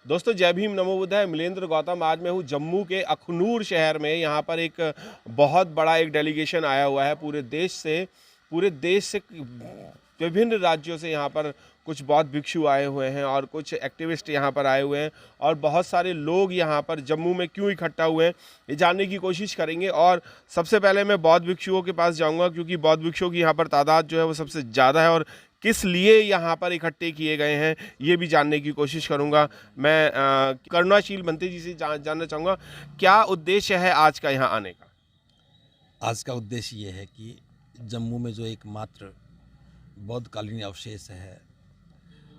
दोस्तों जय भीम नमो बुद्धाय। मिलेंद्र गौतम। आज मैं हूँ जम्मू के अखनूर शहर में। यहाँ पर एक बहुत बड़ा एक डेलीगेशन आया हुआ है पूरे देश से विभिन्न राज्यों से। यहाँ पर कुछ बौद्ध भिक्षु आए हुए हैं और कुछ एक्टिविस्ट यहाँ पर आए हुए हैं और बहुत सारे लोग यहाँ पर जम्मू में क्यों इकट्ठा हुए हैं ये जानने की कोशिश करेंगे। और सबसे पहले मैं बौद्ध भिक्षुओं के पास जाऊँगा क्योंकि बौद्ध भिक्षुओं की यहाँ पर तादाद जो है वो सबसे ज़्यादा है और किस लिए यहाँ पर इकट्ठे किए गए हैं ये भी जानने की कोशिश करूँगा। मैं करुणाशील भंते जी से जानना चाहूँगा क्या उद्देश्य है आज का यहाँ आने का। आज का उद्देश्य ये है कि जम्मू में जो एकमात्र बौद्ध कालीन अवशेष है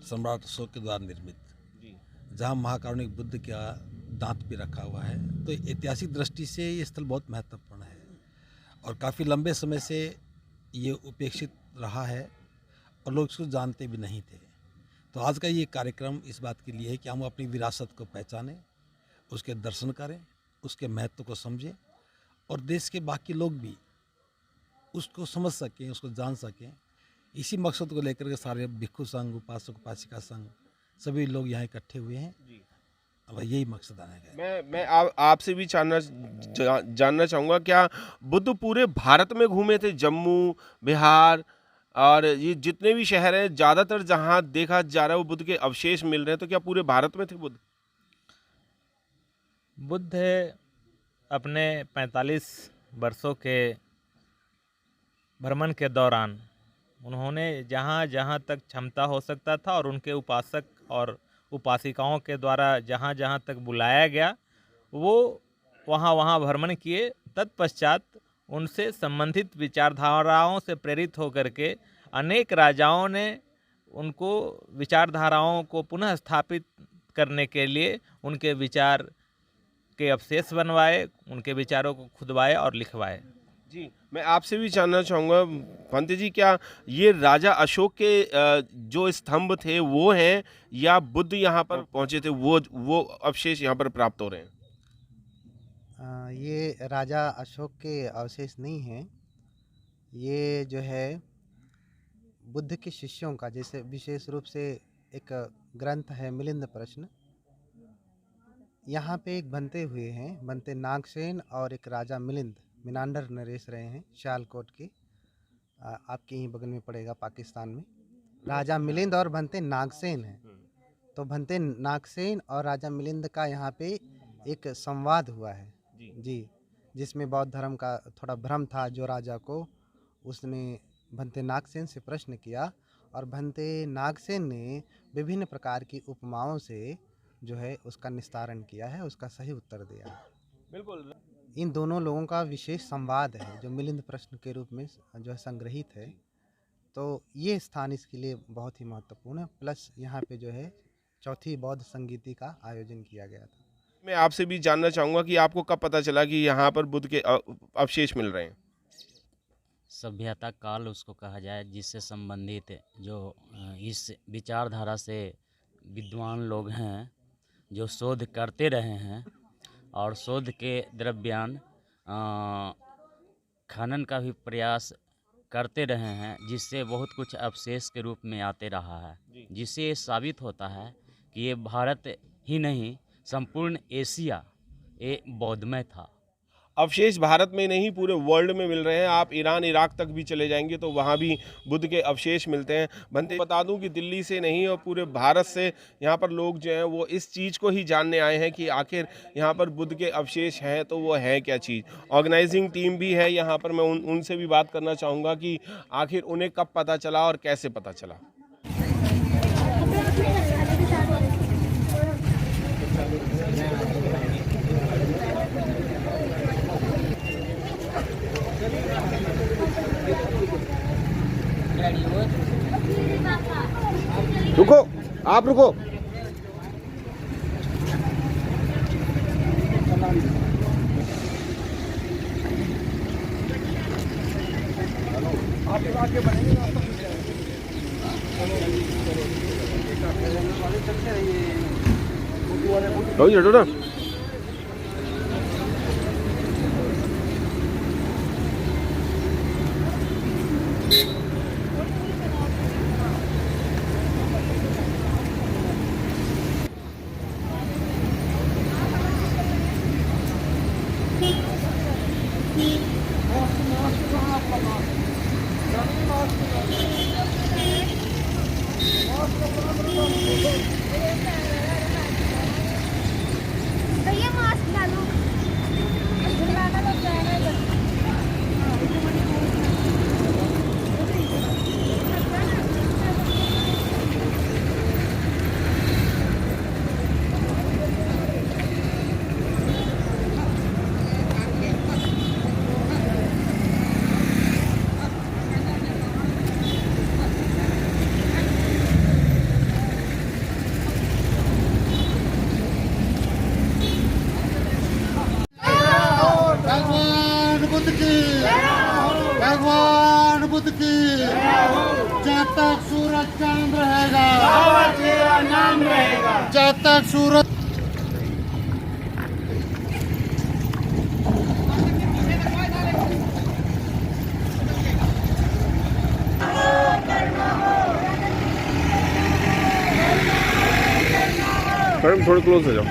सम्राट अशोक के द्वारा निर्मित, जहाँ महाकारुणिक बुद्ध का दांत भी रखा हुआ है, तो ऐतिहासिक दृष्टि से ये स्थल बहुत महत्वपूर्ण है और काफ़ी लंबे समय से ये उपेक्षित रहा है और लोग इसको जानते भी नहीं थे। तो आज का ये कार्यक्रम इस बात के लिए है कि हम अपनी विरासत को पहचानें, उसके दर्शन करें, उसके महत्व को समझें और देश के बाकी लोग भी उसको समझ सकें, उसको जान सकें। इसी मकसद को लेकर के सारे भिक्षु संघ, उपासक उपासिका संघ सभी लोग यहाँ इकट्ठे हुए हैं। अब यही मकसद आने का। मैं आपसे भी जानना चाहूँगा क्या बुद्ध पूरे भारत में घूमे थे? जम्मू, बिहार और ये जितने भी शहर हैं ज़्यादातर जहाँ देखा जा रहा है वो बुद्ध के अवशेष मिल रहे हैं, तो क्या पूरे भारत में थे बुद्ध? बुद्ध अपने 45 वर्षों के भ्रमण के दौरान उन्होंने जहाँ जहाँ तक क्षमता हो सकता था और उनके उपासक और उपासिकाओं के द्वारा जहाँ जहाँ तक बुलाया गया वो वहाँ भ्रमण किए। तत्पश्चात उनसे संबंधित विचारधाराओं से प्रेरित होकर के अनेक राजाओं ने उनको विचारधाराओं को पुनः स्थापित करने के लिए उनके विचार के अवशेष बनवाए, उनके विचारों को खुदवाए और लिखवाए। जी, मैं आपसे भी जानना चाहूँगा भंते जी, क्या ये राजा अशोक के जो स्तंभ थे वो हैं या बुद्ध यहाँ पर पहुँचे थे वो अवशेष यहाँ पर प्राप्त हो रहे हैं? ये राजा अशोक के अवशेष नहीं हैं। ये जो है बुद्ध के शिष्यों का, जैसे विशेष रूप से एक ग्रंथ है मिलिंद प्रश्न, यहाँ पे एक बनते हुए हैं, बनते नागसेन और एक राजा मिलिंद, मिनांडर नरेश रहे हैं सियालकोट के, आपके यहीं बगल में पड़ेगा पाकिस्तान में। राजा मिलिंद और बनते नागसेन हैं। तो बनते नागसेन और राजा मिलिंद का यहाँ पे एक संवाद हुआ है जी, जिसमें बौद्ध धर्म का थोड़ा भ्रम था जो राजा को। उसने भंते नागसेन से प्रश्न किया और भंते नागसेन ने विभिन्न प्रकार की उपमाओं से जो है उसका निस्तारण किया है, उसका सही उत्तर दिया है। बिल्कुल। इन दोनों लोगों का विशेष संवाद है जो मिलिंद प्रश्न के रूप में जो है संग्रहित है। तो ये स्थान इसके लिए बहुत ही महत्वपूर्ण है। प्लस यहाँ पे जो है चौथी बौद्ध संगीति का आयोजन किया गया था। मैं आपसे भी जानना चाहूँगा कि आपको कब पता चला कि यहाँ पर बुद्ध के अवशेष मिल रहे हैं? सभ्यता काल उसको कहा जाए, जिससे संबंधित जो इस विचारधारा से विद्वान लोग हैं, जो शोध करते रहे हैं और शोध के दरमियान खनन का भी प्रयास करते रहे हैं, जिससे बहुत कुछ अवशेष के रूप में आते रहा है, जिससे ये साबित होता है कि ये भारत ही नहीं संपूर्ण एशिया ये बौद्धमय था। अवशेष भारत में नहीं पूरे वर्ल्ड में मिल रहे हैं। आप ईरान इराक तक भी चले जाएंगे तो वहाँ भी बुद्ध के अवशेष मिलते हैं। बनते बता दूं कि दिल्ली से नहीं और पूरे भारत से यहाँ पर लोग जो हैं वो इस चीज़ को ही जानने आए हैं कि आखिर यहाँ पर बुद्ध के अवशेष हैं तो वो है क्या चीज़। ऑर्गेनाइजिंग टीम भी है यहाँ पर, मैं उनसे भी बात करना चाहूँगा कि आखिर उन्हें कब पता चला और कैसे पता चला। रुको, आप रुको। आप आगे बढ़ेंगे। रोहित हटो ना। भैया मास्क डालो। झुलाना तो जाना है। भगवान बुद्ध की, भगवान बुद्ध की। जब तक सूरज चांद रहेगा, नाम रहेगा। जब तक सूरज मैडम थोड़े क्लोज हो जाओ।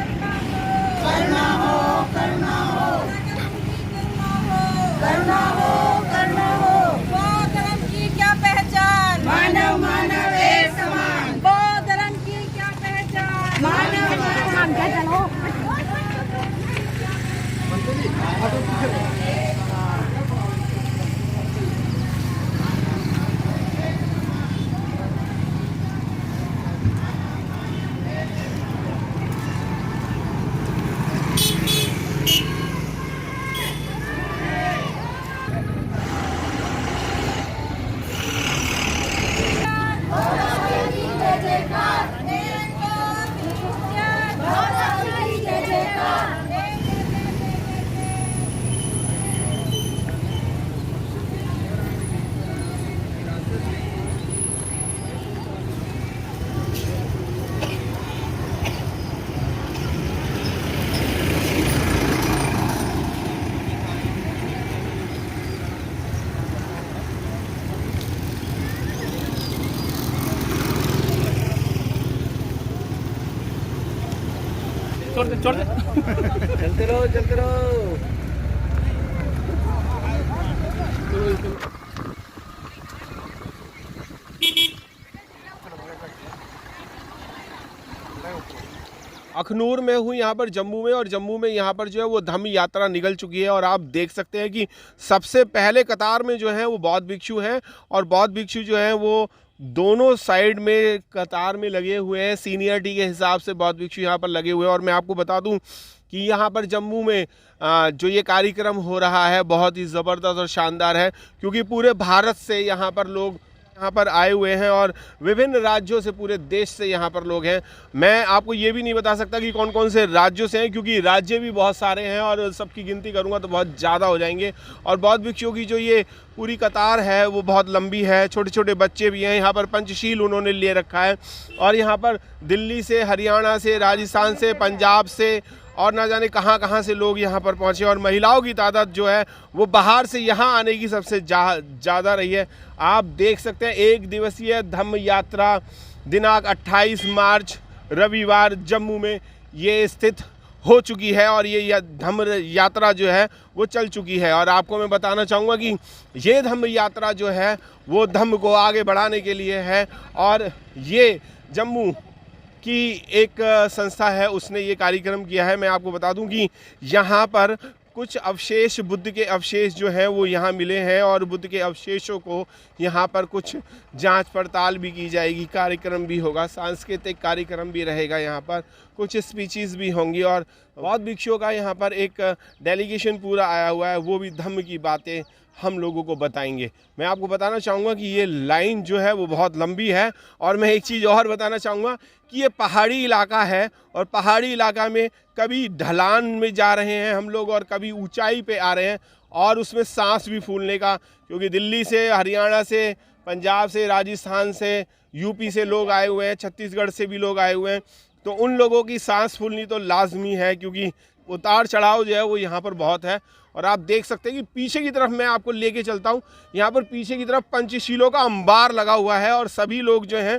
बौद्ध धर्म की क्या पहचान? मानव मानव एक समान। बौद्ध धर्म की क्या पहचान? मानव मानव चलो। चलते रहो। अखनूर में हूँ यहाँ पर जम्मू में, और जम्मू में यहाँ पर जो है वो धम्म यात्रा निकल चुकी है। और आप देख सकते हैं कि सबसे पहले कतार में जो है वो बौद्ध भिक्षु हैं, और बौद्ध भिक्षु जो हैं वो दोनों साइड में कतार में लगे हुए हैं। सीनियरिटी के हिसाब से बौद्ध भिक्षु यहाँ पर लगे हुए हैं। और मैं आपको बता दूं कि यहाँ पर जम्मू में जो ये कार्यक्रम हो रहा है बहुत ही ज़बरदस्त और शानदार है, क्योंकि पूरे भारत से यहाँ पर लोग यहाँ पर आए हुए हैं और विभिन्न राज्यों से, पूरे देश से यहाँ पर लोग हैं। मैं आपको ये भी नहीं बता सकता कि कौन कौन से राज्यों से हैं, क्योंकि राज्य भी बहुत सारे हैं और सबकी गिनती करूँगा तो बहुत ज़्यादा हो जाएंगे। और बौद्ध भिक्षुओं की जो ये पूरी कतार है वो बहुत लंबी है। छोटे छोटे बच्चे भी हैं। यहाँ पर पंचशील उन्होंने ले रखा है। और यहाँ पर दिल्ली से, हरियाणा से, राजस्थान से, पंजाब से और ना जाने कहाँ कहाँ से लोग यहाँ पर पहुँचे। और महिलाओं की तादाद जो है वो बाहर से यहाँ आने की सबसे ज़्यादा रही है। आप देख सकते हैं एक दिवसीय धम्म यात्रा दिनांक 28 मार्च रविवार जम्मू में ये स्थित हो चुकी है, और ये धम्म यात्रा जो है वो चल चुकी है। और आपको मैं बताना चाहूँगा कि ये धम्म यात्रा जो है वो धम्म को आगे बढ़ाने के लिए है। और ये जम्मू की एक संस्था है, उसने ये कार्यक्रम किया है। मैं आपको बता दूं कि यहाँ पर कुछ अवशेष, बुद्ध के अवशेष जो हैं वो यहाँ मिले हैं, और बुद्ध के अवशेषों को यहाँ पर कुछ जांच पड़ताल भी की जाएगी, कार्यक्रम भी होगा, सांस्कृतिक कार्यक्रम भी रहेगा, यहाँ पर कुछ स्पीचेस भी होंगी। और बौद्ध भिक्षुओं का यहाँ पर एक डेलीगेशन पूरा आया हुआ है, वो भी धम्म की बातें हम लोगों को बताएंगे। मैं आपको बताना चाहूँगा कि ये लाइन जो है वो बहुत लंबी है। और मैं एक चीज़ और बताना चाहूँगा कि ये पहाड़ी इलाका है, और पहाड़ी इलाका में कभी ढलान में जा रहे हैं हम लोग और कभी ऊंचाई पे आ रहे हैं, और उसमें सांस भी फूलने का, क्योंकि दिल्ली से, हरियाणा से, पंजाब से, राजस्थान से यूपी से लोग आए हुए हैं, छत्तीसगढ़ से भी लोग आए हुए हैं। तो उन लोगों की सांस फूलनी तो लाजमी है, क्योंकि उतार चढ़ाव जो है वो यहाँ पर बहुत है। और आप देख सकते हैं कि पीछे की तरफ मैं आपको लेके चलता हूँ, यहाँ पर पीछे की तरफ पंचशीलों का अंबार लगा हुआ है और सभी लोग जो हैं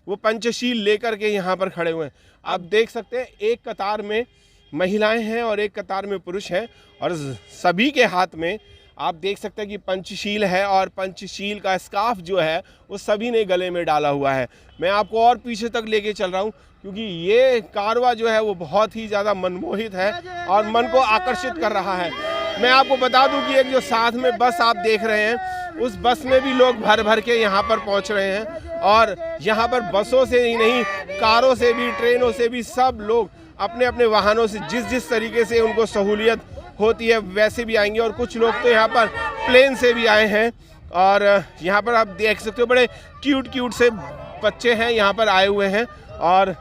वो पंचशील लेकर के यहाँ पर खड़े हुए हैं। आप देख सकते हैं एक कतार में महिलाएं हैं और एक कतार में पुरुष हैं, और सभी के हाथ में आप देख सकते हैं कि पंचशील है, और पंचशील का स्कार्फ जो है वो सभी ने गले में डाला हुआ है। मैं आपको और पीछे तक लेके चल रहा हूँ, क्योंकि ये कारवा जो है वो बहुत ही ज़्यादा मनमोहित है और मन को आकर्षित कर रहा है। मैं आपको बता दूं कि एक जो साथ में बस आप देख रहे हैं, उस बस में भी लोग भर भर के यहाँ पर पहुँच रहे हैं, और यहाँ पर बसों से ही नहीं, कारों से भी, ट्रेनों से भी सब लोग अपने अपने वाहनों से जिस तरीके से उनको सहूलियत होती है वैसे भी आएंगे। और कुछ लोग तो यहाँ पर प्लेन से भी आए हैं, और यहाँ पर आप देख सकते हो बड़े क्यूट से बच्चे हैं यहाँ पर आए हुए हैं। और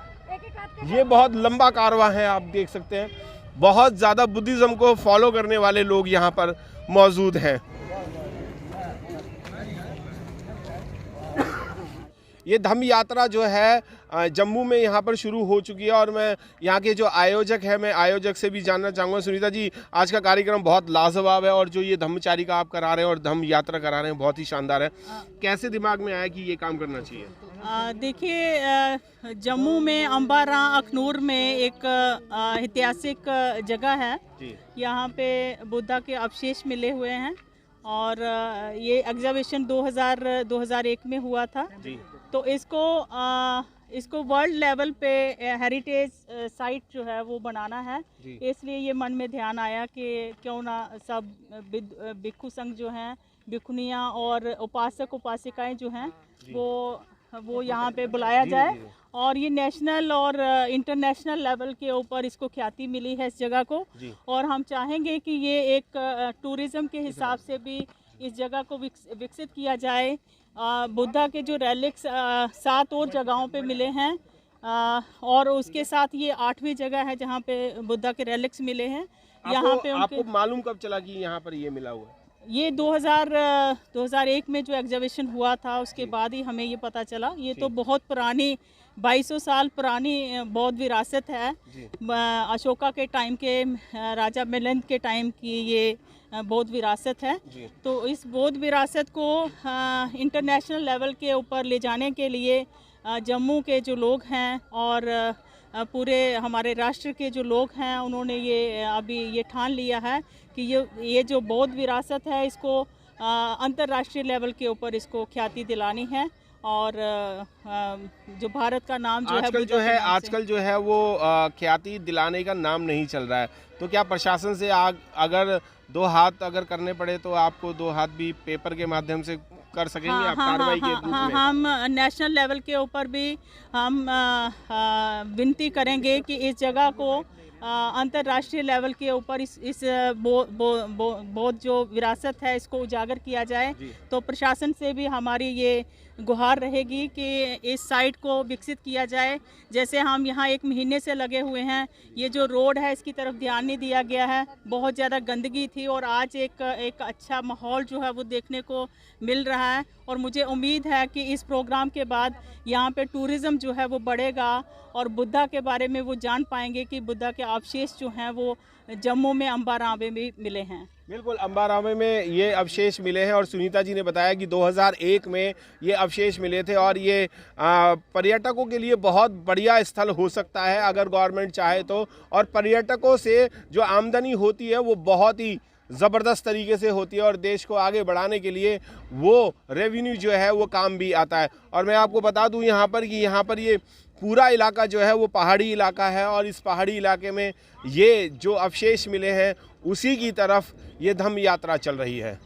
ये बहुत लंबा कारवां है, आप देख सकते हैं बहुत ज़्यादा बुद्धिज़्म को फॉलो करने वाले लोग यहाँ पर मौजूद हैं। ये धम्म यात्रा जो है जम्मू में यहाँ पर शुरू हो चुकी है, और मैं यहाँ के जो आयोजक है, मैं आयोजक से भी जानना चाहूँगा। सुनीता जी, आज का कार्यक्रम बहुत लाजवाब है, और जो ये धम्मचारी का आप करा रहे हैं और धम्म यात्रा करा रहे हैं बहुत ही शानदार है। कैसे दिमाग में आया कि ये काम करना चाहिए? देखिए, जम्मू में अंबारा अखनूर में एक ऐतिहासिक जगह है। यहाँ पे बुद्धा के अवशेष मिले हुए हैं, और ये एग्जीबिशन 2001 में हुआ था। तो इसको वर्ल्ड लेवल पे हेरिटेज साइट जो है वो बनाना है। इसलिए ये मन में ध्यान आया कि क्यों ना सब भिक्षु संघ जो हैं, भिक्षुनियाँ और उपासक उपासिकाएं जो हैं वो यहाँ पे बुलाया जाए, और ये नेशनल और इंटरनेशनल लेवल के ऊपर इसको ख्याति मिली है इस जगह को। और हम चाहेंगे कि ये एक टूरिज़्म के हिसाब से भी इस जगह को विकसित किया जाए। बुद्धा के जो रेलिक्स 7 और जगहों पे मिले हैं, और उसके साथ ये 8वीं जगह है जहाँ पे बुद्धा के रेलिक्स मिले हैं। यहाँ पे आपको मालूम कब चला कि यहाँ पर ये मिला हुआ है? ये 2001 में जो एग्जीबिशन हुआ था उसके बाद ही हमें ये पता चला। ये तो बहुत पुरानी 2200 साल पुरानी बौद्ध विरासत है। अशोका के टाइम के, राजा मिलिंद के टाइम की ये बौद्ध विरासत है। तो इस बौद्ध विरासत को इंटरनेशनल लेवल के ऊपर ले जाने के लिए जम्मू के जो लोग हैं और पूरे हमारे राष्ट्र के जो लोग हैं, उन्होंने अभी ये ठान लिया है कि ये जो बौद्ध विरासत है इसको अंतर्राष्ट्रीय लेवल के ऊपर इसको ख्याति दिलानी है। और जो भारत का नाम जो आजकल जो है वो ख्याति दिलाने का नाम नहीं चल रहा है। तो क्या प्रशासन से अगर 2 हाथ अगर करने पड़े तो आपको 2 हाथ भी पेपर के माध्यम से कर सकेंगे? आप कार्रवाई के रूप में? हम नेशनल लेवल के ऊपर भी हम विनती करेंगे कि इस जगह को अंतर्राष्ट्रीय लेवल के ऊपर इस बौद्ध जो विरासत है इसको उजागर किया जाए। तो प्रशासन से भी हमारी ये गुहार रहेगी कि इस साइट को विकसित किया जाए। जैसे हम यहाँ 1 महीने से लगे हुए हैं, ये जो रोड है इसकी तरफ ध्यान नहीं दिया गया है, बहुत ज़्यादा गंदगी थी, और आज एक अच्छा माहौल जो है वो देखने को मिल रहा है। और मुझे उम्मीद है कि इस प्रोग्राम के बाद यहाँ पे टूरिज़्म जो है वो बढ़ेगा, और बुद्धा के बारे में वो जान पाएंगे कि बुद्धा के अवशेष जो हैं वो जम्मू में अंबारावे में मिले हैं। बिल्कुल, अंबारावे में ये अवशेष मिले हैं, और सुनीता जी ने बताया कि 2001 में ये अवशेष मिले थे, और ये पर्यटकों के लिए बहुत बढ़िया स्थल हो सकता है अगर गवर्नमेंट चाहे तो। और पर्यटकों से जो आमदनी होती है वो बहुत ही ज़बरदस्त तरीके से होती है, और देश को आगे बढ़ाने के लिए वो रेवेन्यू जो है वो काम भी आता है। और मैं आपको बता दूं यहाँ पर ये पूरा इलाका जो है वो पहाड़ी इलाका है, और इस पहाड़ी इलाके में ये जो अवशेष मिले हैं उसी की तरफ ये धम्म यात्रा चल रही है।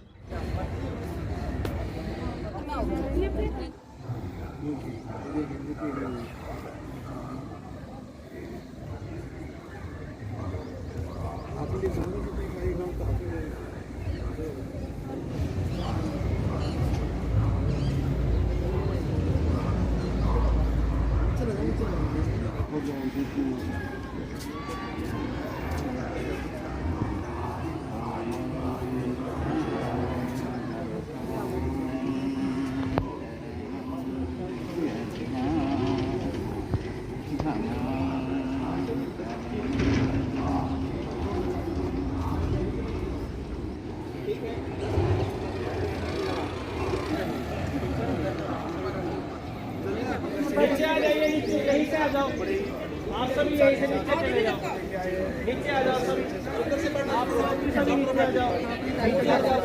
जाओ, आप सभी यहीं से नीचे चले जाओ, नीचे आ जाओ सभी, आप सभी नीचे आ जाओ, नीचे आ जाओ।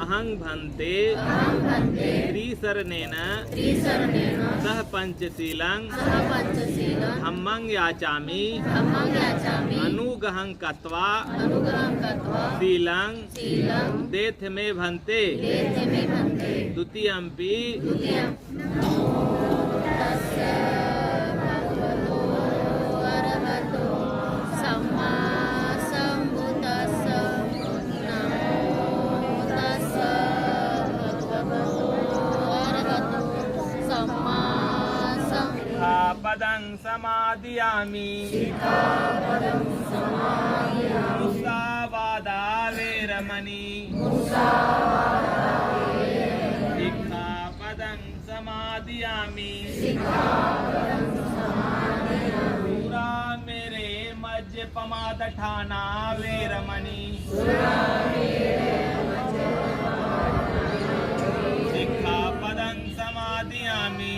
अहं भन्ते त्रिसरणेन सह पंचशीलं धम्मं याचामि अनुगहं कृत्वा शीलं देथ मे भन्ते द्वितीयंपि पदं समादियामि मुसावादा वेरमणि सिक्खापदं समादियामि पूरा मेरे मज्जपमादठाना वेरमणि सिक्खापदं समादियामि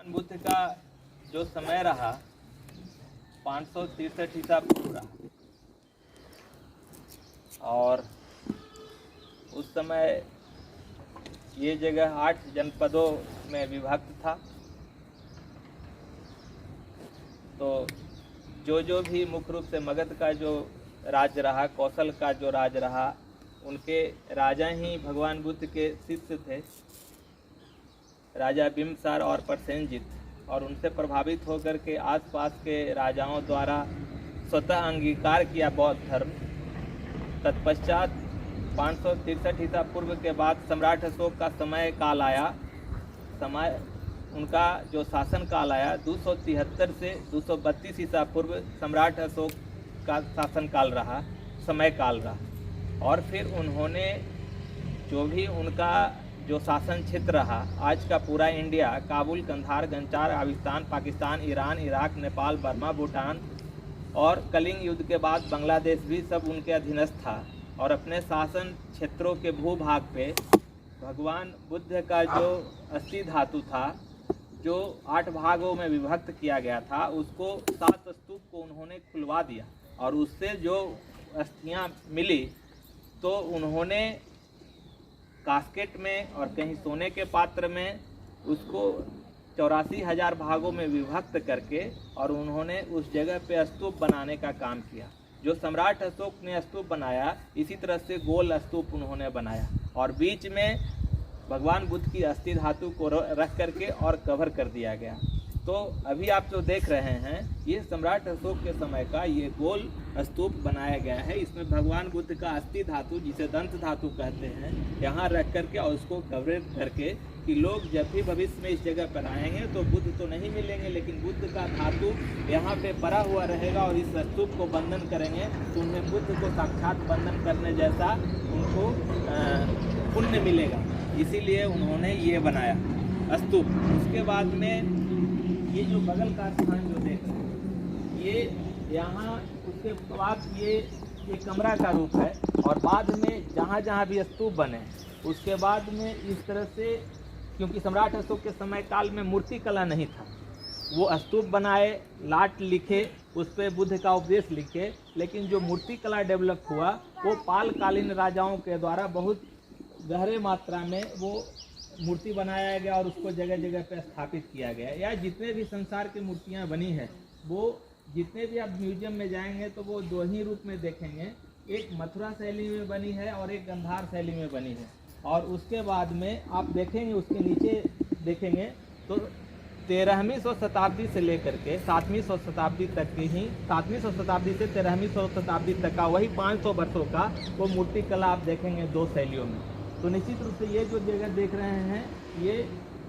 बुद्ध का जो समय रहा 563 ईसा पूर्व रहा, और उस समय ये जगह 8 जनपदों में विभक्त था। तो जो भी मुख्य रूप से मगध का जो राज्य रहा, कौशल का जो राज रहा, उनके राजा ही भगवान बुद्ध के शिष्य थे, राजा बिम्बसार और प्रसेनजित, और उनसे प्रभावित होकर के आसपास के राजाओं द्वारा स्वतः अंगीकार किया बौद्ध धर्म। तत्पश्चात 563 ईसा पूर्व के बाद सम्राट अशोक का समय काल आया। समय उनका जो शासन काल आया 273 से 232 ईसा पूर्व सम्राट अशोक का शासन काल रहा, समय काल रहा। और फिर उन्होंने जो भी उनका जो शासन क्षेत्र रहा, आज का पूरा इंडिया, काबुल, कंधार, गंचार, आफगानिस्तान, पाकिस्तान, ईरान, इराक, नेपाल, बर्मा, भूटान और कलिंग युद्ध के बाद बांग्लादेश भी सब उनके अधीनस्थ था। और अपने शासन क्षेत्रों के भूभाग पे भगवान बुद्ध का जो अस्थि धातु था, जो 8 भागों में विभक्त किया गया था, उसको 7 स्तूप को उन्होंने खुलवा दिया। और उससे जो अस्थियां मिली तो उन्होंने कास्केट में और कहीं सोने के पात्र में उसको 84,000 भागों में विभक्त करके और उन्होंने उस जगह पे स्तूप बनाने का काम किया। जो सम्राट अशोक ने स्तूप बनाया, इसी तरह से गोल स्तूप उन्होंने बनाया और बीच में भगवान बुद्ध की अस्थि धातु को रख करके और कवर कर दिया गया। तो अभी आप जो देख रहे हैं, ये सम्राट अशोक के समय का ये गोल स्तूप बनाया गया है। इसमें भगवान बुद्ध का अस्थि धातु, जिसे दंत धातु कहते हैं, यहाँ रख करके और उसको कवरेज करके कि लोग जब भी भविष्य में इस जगह पर आएंगे तो बुद्ध तो नहीं मिलेंगे, लेकिन बुद्ध का धातु यहाँ पे पड़ा हुआ रहेगा और इस स्तूप को बंधन करेंगे तो उन्हें बुद्ध को साक्षात बंधन करने जैसा उनको पुण्य मिलेगा। इसीलिए उन्होंने ये बनाया स्तूप। उसके बाद में ये जो बगल का स्थान जो देख रहे हैं, ये यहाँ उस उसके बाद ये कमरा का रूप है। और बाद में जहाँ जहाँ भी स्तूप बने उसके बाद में इस तरह से, क्योंकि सम्राट अशोक के समय काल में मूर्ति कला नहीं था, वो स्तूप बनाए, लाट लिखे, उस पर बुद्ध का उपदेश लिखे, लेकिन जो मूर्ति कला डेवलप हुआ वो पालकालीन राजाओं के द्वारा बहुत गहरे मात्रा में वो मूर्ति बनाया गया और उसको जगह जगह पर स्थापित किया गया। या जितने भी संसार की मूर्तियाँ बनी हैं वो जितने भी आप म्यूजियम में जाएंगे तो वो दो ही रूप में देखेंगे, एक मथुरा शैली में बनी है और एक गंधार शैली में बनी है। और उसके बाद में आप देखेंगे, उसके नीचे देखेंगे तो 13वीं शताब्दी से लेकर के 7वीं शताब्दी तक की ही, 7वीं शताब्दी से 13वीं शताब्दी तक का वही 500 वर्षों का वो मूर्ति कला आप देखेंगे दो शैलियों में। तो निश्चित रूप से ये जो जगह देख रहे हैं, ये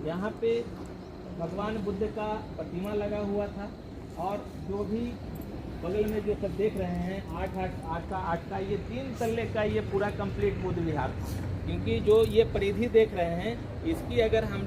यहाँ पे भगवान बुद्ध का प्रतिमा लगा हुआ था। और जो भी बगल में जो सब देख रहे हैं 8 का ये 3 तल्ले का ये पूरा कंप्लीट बुद्ध विहार था। क्योंकि जो ये परिधि देख रहे हैं, इसकी अगर हम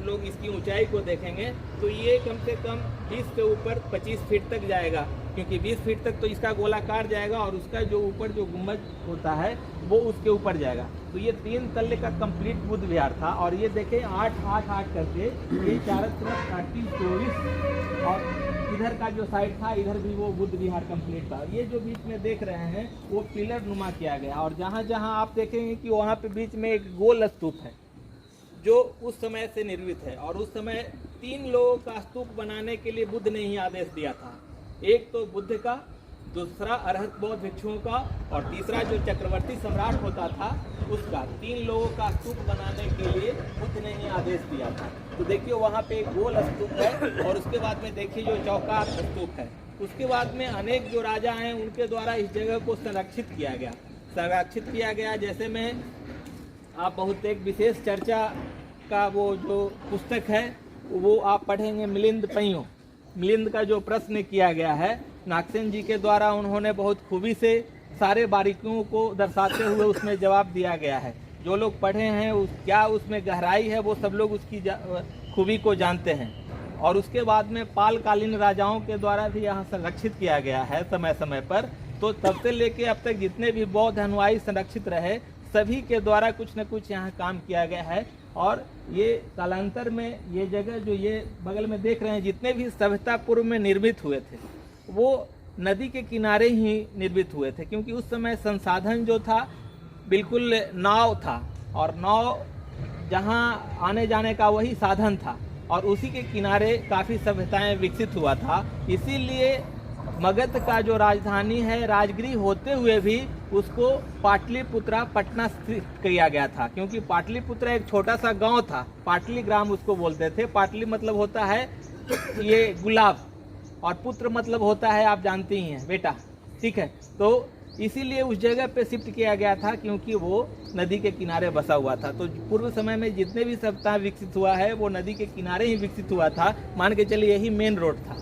लोग इसकी ऊंचाई को देखेंगे तो ये कम से कम 20 से ऊपर 25 फीट तक जाएगा, क्योंकि 20 फीट तक तो इसका गोलाकार जाएगा और उसका जो ऊपर जो गुंबद होता है वो उसके ऊपर जाएगा। तो ये 3 तल्ले का कंप्लीट बुद्ध विहार था। और ये देखें 8 करके ये चारों तरफ 34 और इधर का जो साइड था इधर भी वो बुद्ध विहार कंप्लीट था। ये जो बीच में देख रहे हैं वो पिलर नुमा किया गया। और जहाँ जहाँ आप देखेंगे कि वहाँ पे बीच में एक गोल स्तूप है जो उस समय से निर्मित है। और उस समय 3 लोगों का स्तूप बनाने के लिए बुद्ध ने ही आदेश दिया था। एक तो बुद्ध का, दूसरा अरहत बौद्ध भिक्षुओं का, और तीसरा जो चक्रवर्ती सम्राट होता था उसका। 3 लोगों का स्तूप बनाने के लिए बुद्ध ने ही आदेश दिया था। तो देखिए वहाँ पे एक गोल स्तूप है और उसके बाद में देखिए जो चौकार स्तूप है। उसके बाद में अनेक जो राजा हैं उनके द्वारा इस जगह को संरक्षित किया गया। जैसे में आप बहुत एक विशेष चर्चा का वो जो पुस्तक है वो आप पढ़ेंगे, मिलिंद का जो प्रश्न किया गया है नागसेन जी के द्वारा, उन्होंने बहुत खूबी से सारे बारीकियों को दर्शाते हुए उसमें जवाब दिया गया है। जो लोग पढ़े हैं क्या उसमें गहराई है वो सब लोग उसकी खूबी को जानते हैं। और उसके बाद में पालकालीन राजाओं के द्वारा भी यहाँ संरक्षित किया गया है समय समय पर। तो तब से लेके अब तक जितने भी बौद्ध अनुयायी संरक्षित रहे सभी के द्वारा कुछ न कुछ यहाँ काम किया गया है। और ये कालांतर में ये जगह जो ये बगल में देख रहे हैं, जितने भी सभ्यता पूर्व में निर्मित हुए थे वो नदी के किनारे ही निर्मित हुए थे। क्योंकि उस समय संसाधन जो था बिल्कुल नाव था, और नाव जहाँ आने जाने का वही साधन था, और उसी के किनारे काफ़ी सभ्यताएं विकसित हुआ था। इसीलिए मगध का जो राजधानी है राजगिरी होते हुए भी उसको पाटलिपुत्रा पटना स्थित किया गया था। क्योंकि पाटलिपुत्रा एक छोटा सा गांव था, पाटली ग्राम उसको बोलते थे। पाटली मतलब होता है ये गुलाब, और पुत्र मतलब होता है आप जानते ही हैं बेटा, ठीक है। तो इसीलिए उस जगह पे शिफ्ट किया गया था क्योंकि वो नदी के किनारे बसा हुआ था। तो पूर्व समय में जितने भी सभ्यता विकसित हुआ है वो नदी के किनारे ही विकसित हुआ था, मान के चलिए यही मेन रोड था।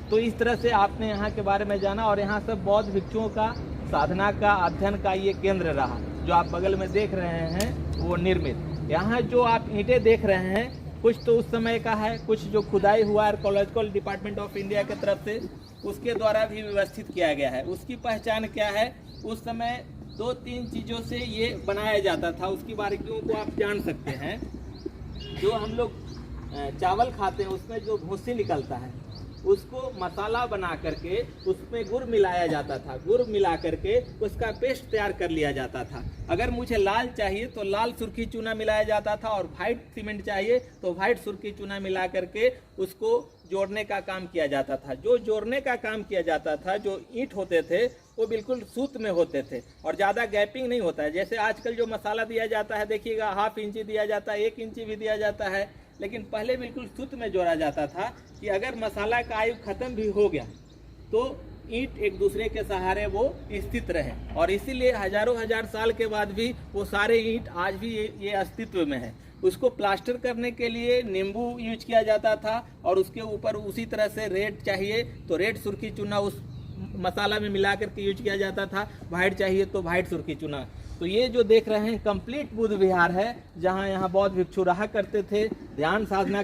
तो इस तरह से आपने यहाँ के बारे में जाना। और यहाँ सब बौद्ध भिक्षुओं का साधना का अध्ययन का ये केंद्र रहा। जो आप बगल में देख रहे हैं वो निर्मित, यहाँ जो आप ईंटें देख रहे हैं कुछ तो उस समय का है, कुछ जो खुदाई हुआ आर्कोलॉजिकल डिपार्टमेंट ऑफ इंडिया की तरफ से उसके द्वारा भी व्यवस्थित किया गया है। उसकी पहचान क्या है, उस समय 2-3 चीज़ों से ये बनाया जाता था, उसकी बारीकियों को आप जान सकते हैं। जो हम लोग चावल खाते हैं उसमें जो भूसी निकलता है उसको मसाला बना करके उसमें गुड़ मिलाया जाता था। गुड़ मिला करके उसका पेस्ट तैयार कर लिया जाता था। अगर मुझे लाल चाहिए तो लाल सुर्खी चूना मिलाया जाता था, और वाइट सीमेंट चाहिए तो वाइट सुर्खी चूना मिला करके उसको जोड़ने का काम किया जाता था। जो जोड़ने का काम किया जाता था, जो ईंट होते थे वो बिल्कुल सूत में होते थे और ज़्यादा गैपिंग नहीं होता है। जैसे आजकल जो मसाला दिया जाता है देखिएगा 1/2 इंची दिया जाता है, 1 इंची भी दिया जाता है, लेकिन पहले बिल्कुल सूत में जोड़ा जाता था कि अगर मसाला का आयु खत्म भी हो गया तो ईंट एक दूसरे के सहारे वो स्थित रहे। और इसीलिए हजारों हजार साल के बाद भी वो सारे ईंट आज भी ये अस्तित्व में है। उसको प्लास्टर करने के लिए नींबू यूज किया जाता था, और उसके ऊपर उसी तरह से रेड चाहिए तो रेड सुर्खी चूना उस मसाला में मिला करके यूज किया जाता था, वाइट चाहिए तो वाइट सुर्खी चूना। तो ये जो देख रहे हैं कंप्लीट बुद्ध विहार है, जहाँ यहाँ बौद्ध भिक्षु रहा करते थे, ध्यान साधना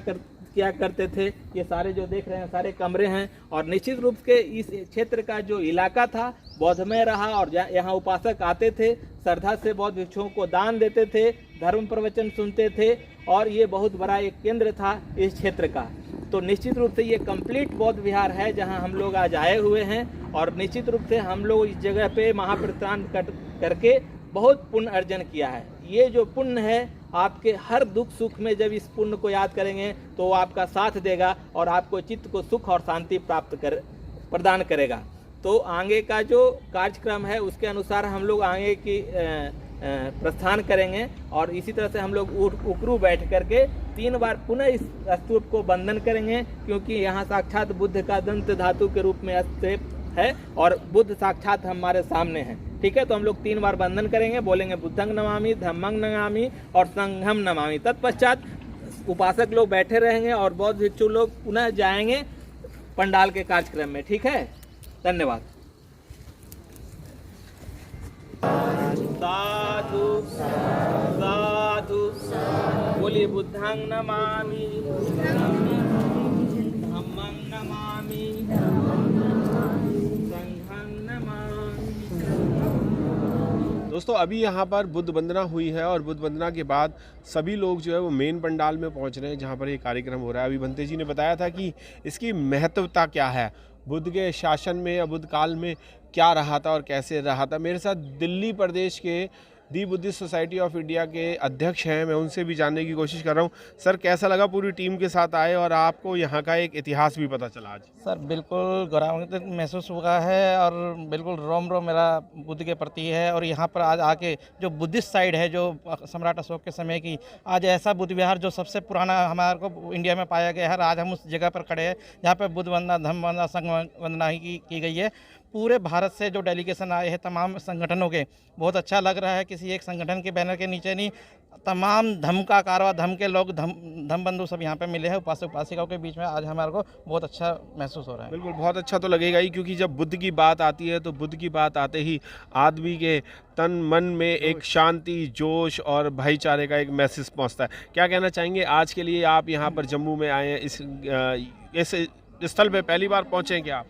किया करते थे। ये सारे जो देख रहे हैं सारे कमरे हैं और निश्चित रूप से इस क्षेत्र का जो इलाका था बौद्धमय रहा और यहाँ उपासक आते थे, श्रद्धा से बौद्ध भिक्षुओं को दान देते थे, धर्म प्रवचन सुनते थे और ये बहुत बड़ा एक केंद्र था इस क्षेत्र का। तो निश्चित रूप से ये कंप्लीट बौद्ध विहार है जहाँ हम लोग आज आए हुए हैं और निश्चित रूप से हम लोग इस जगह पे महाप्रस्थान करके बहुत पुण्य अर्जन किया है। ये जो पुण्य है आपके हर दुख सुख में जब इस पुण्य को याद करेंगे तो वो आपका साथ देगा और आपको चित्त को सुख और शांति प्रदान करेगा। तो आगे का जो कार्यक्रम है उसके अनुसार हम लोग आगे की प्रस्थान करेंगे और इसी तरह से हम लोग उकरू बैठ करके 3 बार पुनः इस स्तूप को वंदन करेंगे, क्योंकि यहाँ साक्षात बुद्ध का दंत धातु के रूप में स्तूप है और बुद्ध साक्षात हमारे सामने हैं। ठीक है, तो हम लोग 3 बार वंदन करेंगे, बोलेंगे बुद्धं नमामि, धम्मं नमामि और संघं नमामि। तत्पश्चात उपासक लोग बैठे रहेंगे और बौद्ध भिक्षु लोग पुनः जाएंगे पंडाल के कार्यक्रम में। ठीक है, धन्यवाद। साधु साधु बोलिए बुद्धं नमामि, धम्मं नमामि, संघं नमामि। दोस्तों अभी यहाँ पर बुद्ध वंदना हुई है और बुद्ध वंदना के बाद सभी लोग जो है वो मेन पंडाल में पहुँच रहे हैं जहाँ पर ये कार्यक्रम हो रहा है। अभी भंते जी ने बताया था कि इसकी महत्वता क्या है, बुद्ध के शासन में या बुद्ध काल में क्या रहा था और कैसे रहा था। मेरे साथ दिल्ली प्रदेश के दी बुद्धिस्ट सोसाइटी ऑफ इंडिया के अध्यक्ष हैं, मैं उनसे भी जानने की कोशिश कर रहा हूँ। सर कैसा लगा पूरी टीम के साथ आए और आपको यहाँ का एक इतिहास भी पता चला आज? सर बिल्कुल गौरवान्वित महसूस हुआ है और बिल्कुल रोम रोम मेरा बुद्ध के प्रति है। और यहाँ पर आज आके जो बुद्धिस्ट साइड है जो सम्राट अशोक के समय की, आज ऐसा बुद्ध विहार जो सबसे पुराना हमारे को इंडिया में पाया गया है, आज हम उस जगह पर खड़े हैं जहाँ पर बुद्ध वंदना, धम्म वंदना, संघ वंदना ही की गई है। पूरे भारत से जो डेलीगेशन आए हैं तमाम संगठनों के, बहुत अच्छा लग रहा है। किसी एक संगठन के बैनर के नीचे नहीं, तमाम धम्म का कारवा, धम्म के लोग, धम्म बंधु सब यहाँ पे मिले हैं उपासक उपासिकाओं के बीच में। आज हमारे को बहुत अच्छा महसूस हो रहा है। बिल्कुल, बहुत अच्छा तो लगेगा ही, क्योंकि जब बुद्ध की बात आती है तो बुद्ध की बात आते ही आदमी के तन मन में एक शांति, जोश और भाईचारे का एक मैसेज पहुँचता है। क्या कहना चाहेंगे आज के लिए? आप यहाँ पर जम्मू में आए हैं, इस स्थल पर पहली बार पहुँचे हैं क्या आप?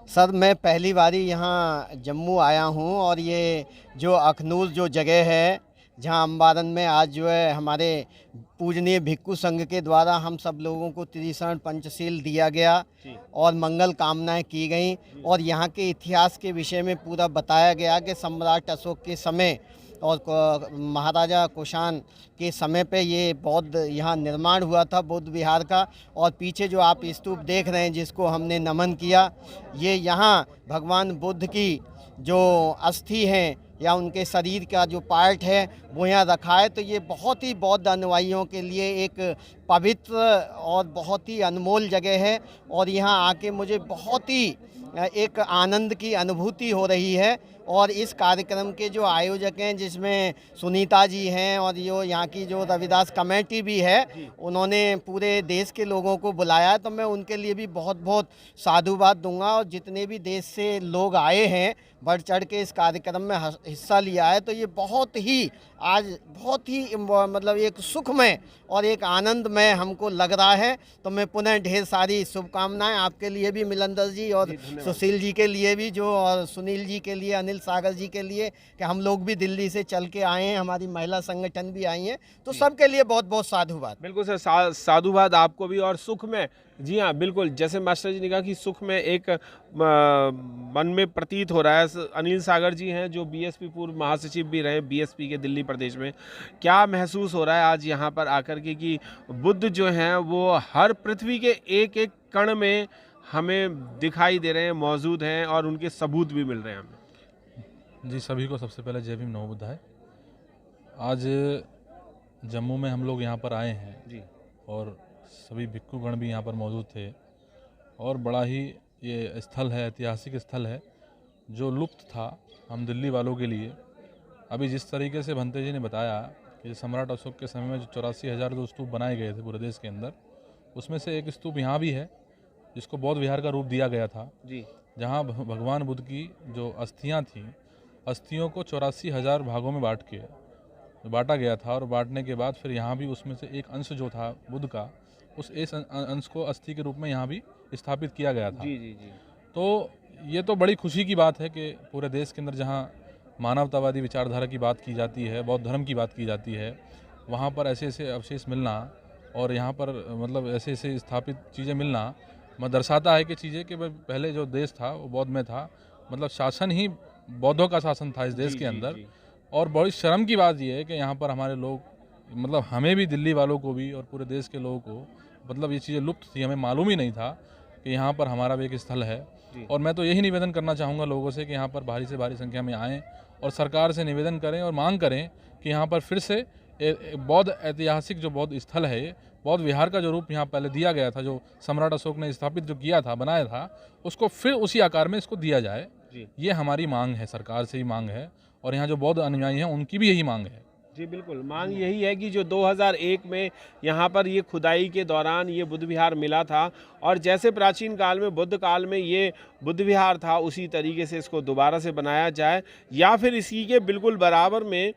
सर मैं पहली बारी यहाँ जम्मू आया हूँ और ये जो अखनूर जो जगह है जहाँ अम्बारन में आज जो है हमारे पूजनीय भिक्खु संघ के द्वारा हम सब लोगों को त्रिशरण पंचशील दिया गया और मंगल कामनाएं की गई और यहाँ के इतिहास के विषय में पूरा बताया गया कि सम्राट अशोक के समय और महाराजा कुषाण के समय पे ये बौद्ध यहाँ निर्माण हुआ था बुद्ध विहार का। और पीछे जो आप स्तूप देख रहे हैं जिसको हमने नमन किया, ये यहाँ भगवान बुद्ध की जो अस्थि हैं या उनके शरीर का जो पार्ट है वो यहाँ रखा है। तो ये बहुत ही बौद्ध अनुयायियों के लिए एक पवित्र और बहुत ही अनमोल जगह है और यहाँ आके मुझे बहुत ही एक आनंद की अनुभूति हो रही है। और इस कार्यक्रम के जो आयोजक हैं जिसमें सुनीता जी हैं और जो यहाँ की जो रविदास कमेटी भी है, उन्होंने पूरे देश के लोगों को बुलाया, तो मैं उनके लिए भी बहुत बहुत साधुवाद दूंगा। और जितने भी देश से लोग आए हैं बढ़ चढ़ के इस कार्यक्रम में हिस्सा लिया है, तो ये बहुत ही आज बहुत ही मतलब एक सुखमय और एक आनंदमय हमको लग रहा है। तो मैं पुनः ढेर सारी शुभकामनाएं आपके लिए भी मिलंदर जी और सुशील जी के लिए भी जो और सुनील जी के लिए, अनिल सागर जी के लिए कि हम लोग भी दिल्ली से चल के आए हैं, हमारी महिला संगठन भी आई हैं, तो सबके लिए बहुत बहुत साधुवाद। बिल्कुल सर, साधुवाद आपको भी। और सुख में, जी हाँ बिल्कुल, जैसे मास्टर जी ने कहा कि सुख में एक मन में प्रतीत हो रहा है। अनिल सागर जी हैं जो बीएसपी पूर्व महासचिव भी रहे बीएसपी के दिल्ली प्रदेश में। क्या महसूस हो रहा है आज यहाँ पर आकर के कि बुद्ध जो हैं वो हर पृथ्वी के एक एक कण में हमें दिखाई दे रहे हैं, मौजूद हैं और उनके सबूत भी मिल रहे हैं हमें? जी, सभी को सबसे पहले जय भीम नमो बुद्धाय। आज जम्मू में हम लोग यहाँ पर आए हैं जी, और सभी भिक्षुगण भी यहाँ पर मौजूद थे और बड़ा ही ये स्थल है, ऐतिहासिक स्थल है जो लुप्त था हम दिल्ली वालों के लिए। अभी जिस तरीके से भंते जी ने बताया कि सम्राट अशोक के समय में जो 84,000 जो स्तूप बनाए गए थे पूरे देश के अंदर, उसमें से एक स्तूप यहाँ भी है जिसको बौद्ध विहार का रूप दिया गया था जी, जहाँ भगवान बुद्ध की जो अस्थियाँ थीं, अस्थियों को 84,000 भागों में बांटा गया था और बांटने के बाद फिर यहाँ भी उसमें से एक अंश जो था बुद्ध का, उस अंश को अस्थि के रूप में यहाँ भी स्थापित किया गया था। जी जी जी। तो ये तो बड़ी खुशी की बात है कि पूरे देश के अंदर जहाँ मानवतावादी विचारधारा की बात की जाती है, बौद्ध धर्म की बात की जाती है, वहाँ पर ऐसे ऐसे अवशेष मिलना और यहाँ पर मतलब ऐसे ऐसे स्थापित चीज़ें मिलना दर्शाता है कि चीज़ें कि पहले जो देश था वो बौद्ध में था, मतलब शासन ही बौद्धों का शासन था इस देश के अंदर। और बड़ी शर्म की बात ये है कि यहाँ पर हमारे लोग, मतलब हमें भी, दिल्ली वालों को भी और पूरे देश के लोगों को, मतलब ये चीज़ें लुप्त थी, हमें मालूम ही नहीं था कि यहाँ पर हमारा भी एक स्थल है। और मैं तो यही निवेदन करना चाहूँगा लोगों से कि यहाँ पर भारी से भारी संख्या में आएँ और सरकार से निवेदन करें और मांग करें कि यहाँ पर फिर से बौद्ध ऐतिहासिक जो बौद्ध स्थल है, बौद्ध विहार का जो रूप यहाँ पहले दिया गया था, जो सम्राट अशोक ने स्थापित जो किया था, बनाया था, उसको फिर उसी आकार में इसको दिया जाए। ये हमारी मांग है, सरकार से ही मांग है और यहाँ जो बौद्ध अनुयायी हैं उनकी भी यही मांग है। जी बिल्कुल, मांग यही है कि जो 2001 में यहाँ पर ये खुदाई के दौरान ये बुद्ध विहार मिला था और जैसे प्राचीन काल में, बुद्ध काल में ये बुद्ध विहार था, उसी तरीके से इसको दोबारा से बनाया जाए या फिर इसी के बिल्कुल बराबर में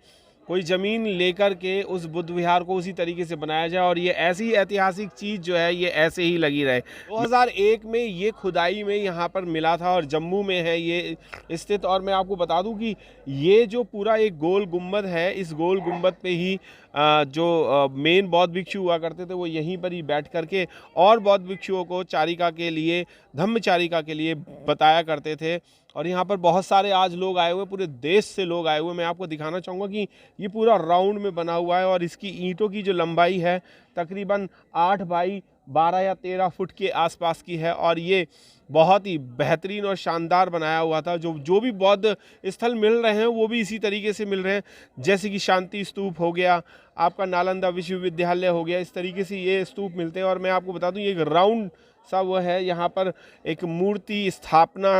कोई ज़मीन लेकर के उस बुद्ध विहार को उसी तरीके से बनाया जाए और ये ऐसी ऐतिहासिक चीज़ जो है ये ऐसे ही लगी रहे। 2001 में ये खुदाई में यहाँ पर मिला था और जम्मू में है ये स्थित। और मैं आपको बता दूं कि ये जो पूरा एक गोल गुंबद है, इस गोल गुंबद पे ही जो मेन बौद्ध भिक्षु हुआ करते थे वो यहीं पर ही बैठ करके और बौद्ध भिक्षुओं को चारिका के लिए, धम्मचारिका के लिए बताया करते थे। और यहाँ पर बहुत सारे आज लोग आए हुए, पूरे देश से लोग आए हुए। मैं आपको दिखाना चाहूँगा कि ये पूरा राउंड में बना हुआ है और इसकी ईंटों की जो लंबाई है तकरीबन 8 बाई 12 या 13 फुट के आसपास की है और ये बहुत ही बेहतरीन और शानदार बनाया हुआ था। जो भी बौद्ध स्थल मिल रहे हैं वो भी इसी तरीके से मिल रहे हैं, जैसे कि शांति स्तूप हो गया, आपका नालंदा विश्वविद्यालय हो गया, इस तरीके से ये स्तूप मिलते हैं। और मैं आपको बता दूं ये एक राउंड सा वो है, यहाँ पर एक मूर्ति स्थापना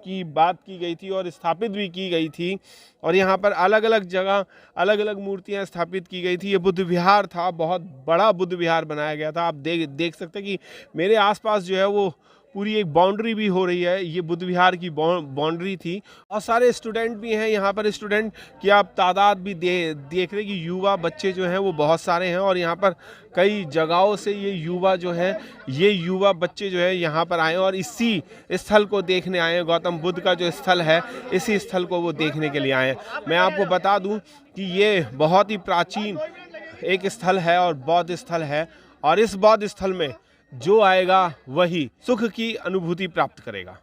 की बात की गई थी और स्थापित भी की गई थी और यहाँ पर अलग अलग जगह अलग अलग मूर्तियाँ स्थापित की गई थी। ये बुद्ध विहार था, बहुत बड़ा बुद्ध विहार बनाया गया था। आप देख सकते हैं कि मेरे आसपास जो है वो पूरी एक बाउंड्री भी हो रही है, ये बुद्ध विहार की बाउंड्री थी। और सारे स्टूडेंट भी हैं यहाँ पर, स्टूडेंट की आप तादाद भी देख रहे कि युवा बच्चे जो हैं वो बहुत सारे हैं और यहाँ पर कई जगहों से ये युवा बच्चे जो है यहाँ पर आए और इसी स्थल को देखने आए हैं। गौतम बुद्ध का जो स्थल है इसी स्थल को वो देखने के लिए आए हैं। मैं आपको बता दूँ कि ये बहुत ही प्राचीन एक स्थल है और बौद्ध स्थल है और इस बौद्ध स्थल में जो आएगा वही सुख की अनुभूति प्राप्त करेगा।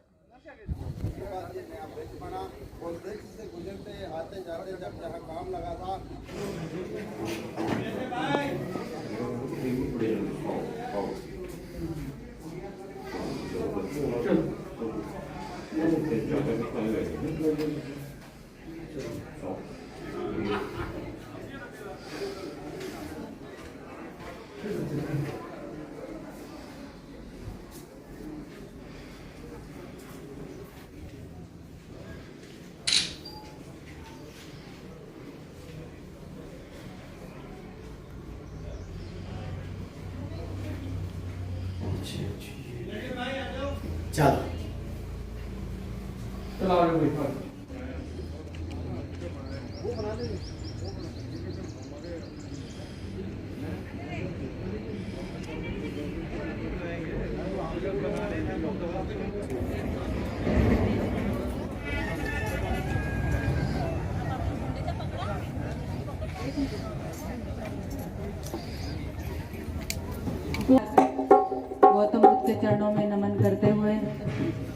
गौतम बुद्ध के चरणों में नमन करते हुए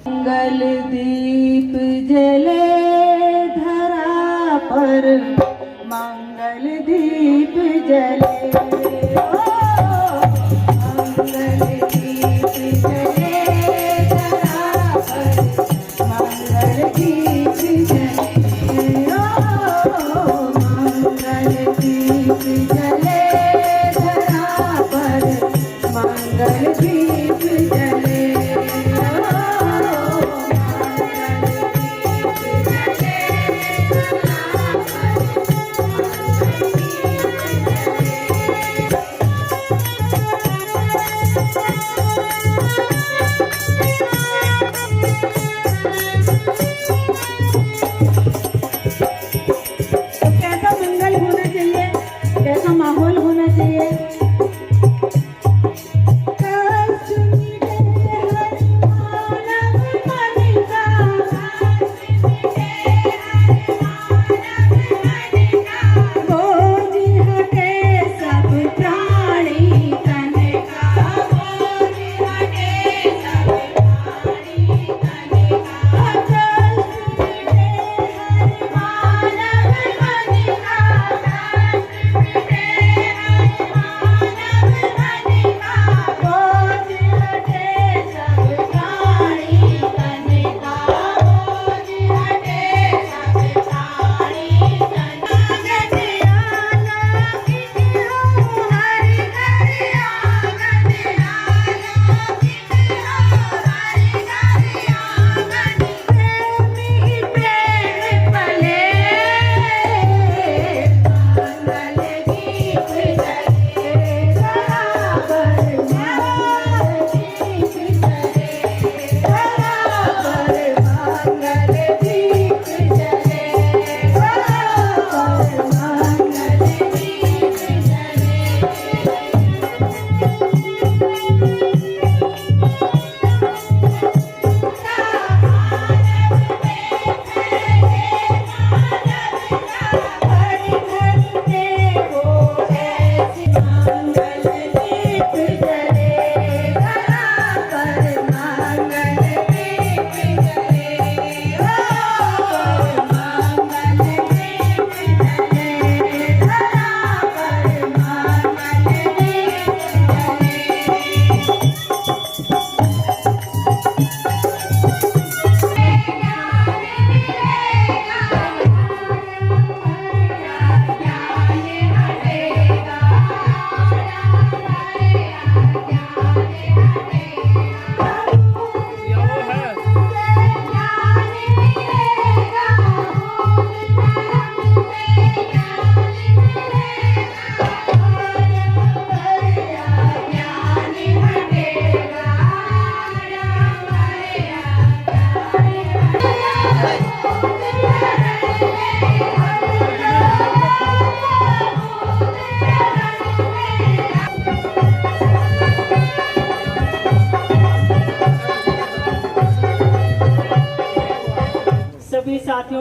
मंगल दीप जले धरा पर, मंगल दीप जले, मंगल दीप जले धरा पर, मंगल दीप जले, मंगल दीप जले धरा पर, मंगल दीप जले।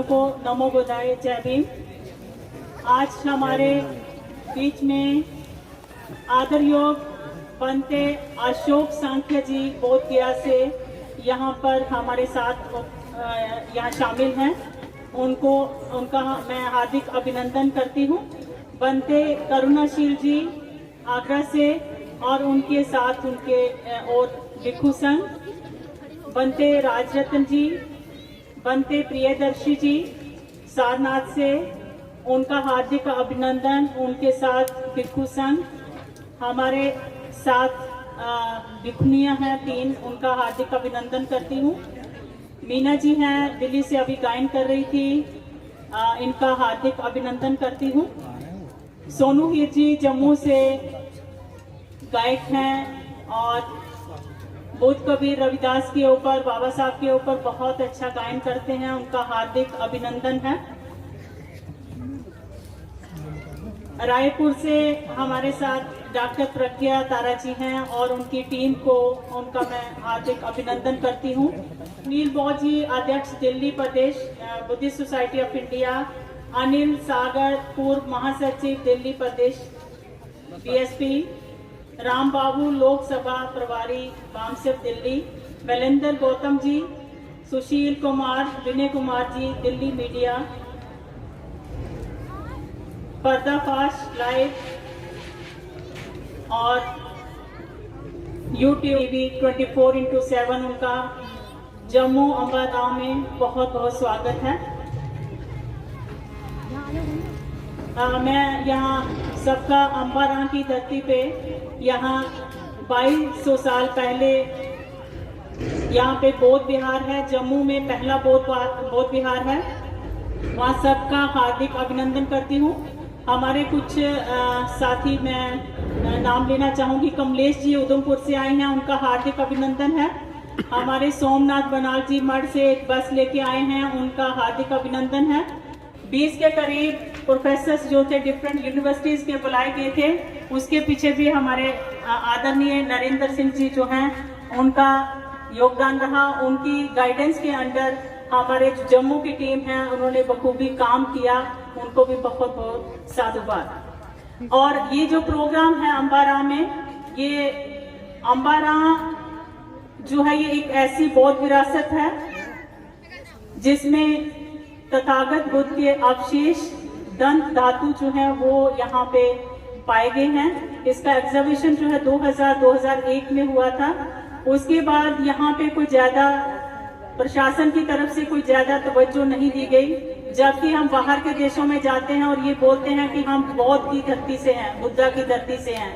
भाइयों को नमो बुद्धाय, जय भीम। आज हमारे बीच में आदर योग बनते अशोक सांख्य जी बोध गया से यहाँ पर हमारे साथ यहाँ शामिल हैं। उनका मैं हार्दिक अभिनंदन करती हूँ। बनते करुणाशील जी आगरा से और उनके साथ उनके और भिक्षु संघ, बनते राजरत्न जी, बनते प्रियदर्शी जी सारनाथ से, उनका हार्दिक अभिनंदन। उनके साथ भिक्षु संघ, हमारे साथ भिक्षुनियाँ हैं 3, उनका हार्दिक अभिनंदन करती हूँ। मीना जी हैं दिल्ली से, अभी गायन कर रही थी, इनका हार्दिक अभिनंदन करती हूँ। सोनू हीर जी जम्मू से गायक हैं और बुद्ध कबीर रविदास के ऊपर, बाबा साहब के ऊपर बहुत अच्छा गायन करते हैं, उनका हार्दिक अभिनंदन है। रायपुर से हमारे साथ डॉक्टर प्रज्ञा तारा जी हैं और उनकी टीम को उनका मैं हार्दिक अभिनंदन करती हूँ। नील बौद्ध जी अध्यक्ष Delhi Pradesh Buddhist society of India, Anil Sagar पूर्व महासचिव दिल्ली प्रदेश बीएसपी, राम बाबू लोकसभा प्रभारी वामसिफ दिल्ली, बैलेंद्र गौतम जी, सुशील कुमार, विनय कुमार जी दिल्ली मीडिया, पर्दाफाश लाइव और यूट्यूब 24/7 उनका जम्मू अम्बा गांव में बहुत बहुत स्वागत है। मैं यहाँ सबका अम्बारां की धरती पे यहाँ 2200 साल पहले यहाँ पे बौद्ध विहार है, जम्मू में पहला बौद्ध विहार है, वहाँ सबका हार्दिक अभिनंदन करती हूँ। हमारे कुछ साथी मैं नाम लेना चाहूँगी। कमलेश जी उधमपुर से आए हैं, उनका हार्दिक अभिनंदन है। हमारे सोमनाथ बनाल जी मठ से एक बस लेके आए हैं, उनका हार्दिक अभिनंदन है। 20 के करीब प्रोफेसर्स जो थे डिफरेंट यूनिवर्सिटीज़ के बुलाए गए थे, उसके पीछे भी हमारे आदरणीय नरेंद्र सिंह जी जो हैं उनका योगदान रहा। उनकी गाइडेंस के अंडर हमारे जो जम्मू की टीम है उन्होंने बखूबी काम किया, उनको भी बहुत बहुत साधुवाद। और ये जो प्रोग्राम है अम्बारां में, ये अम्बारां जो है ये एक ऐसी बौद्ध विरासत है जिसमें तथागत बुद्ध के अवशेष दंत धातु जो है वो यहाँ पे पाए गए हैं। इसका एग्जीबिशन जो है 2001 में हुआ था। उसके बाद यहाँ पे कोई ज्यादा प्रशासन की तरफ से कोई ज्यादा तवज्जो नहीं दी गई, जबकि हम बाहर के देशों में जाते हैं और ये बोलते हैं कि हम बौद्ध की धरती से हैं, बुद्धा की धरती से हैं,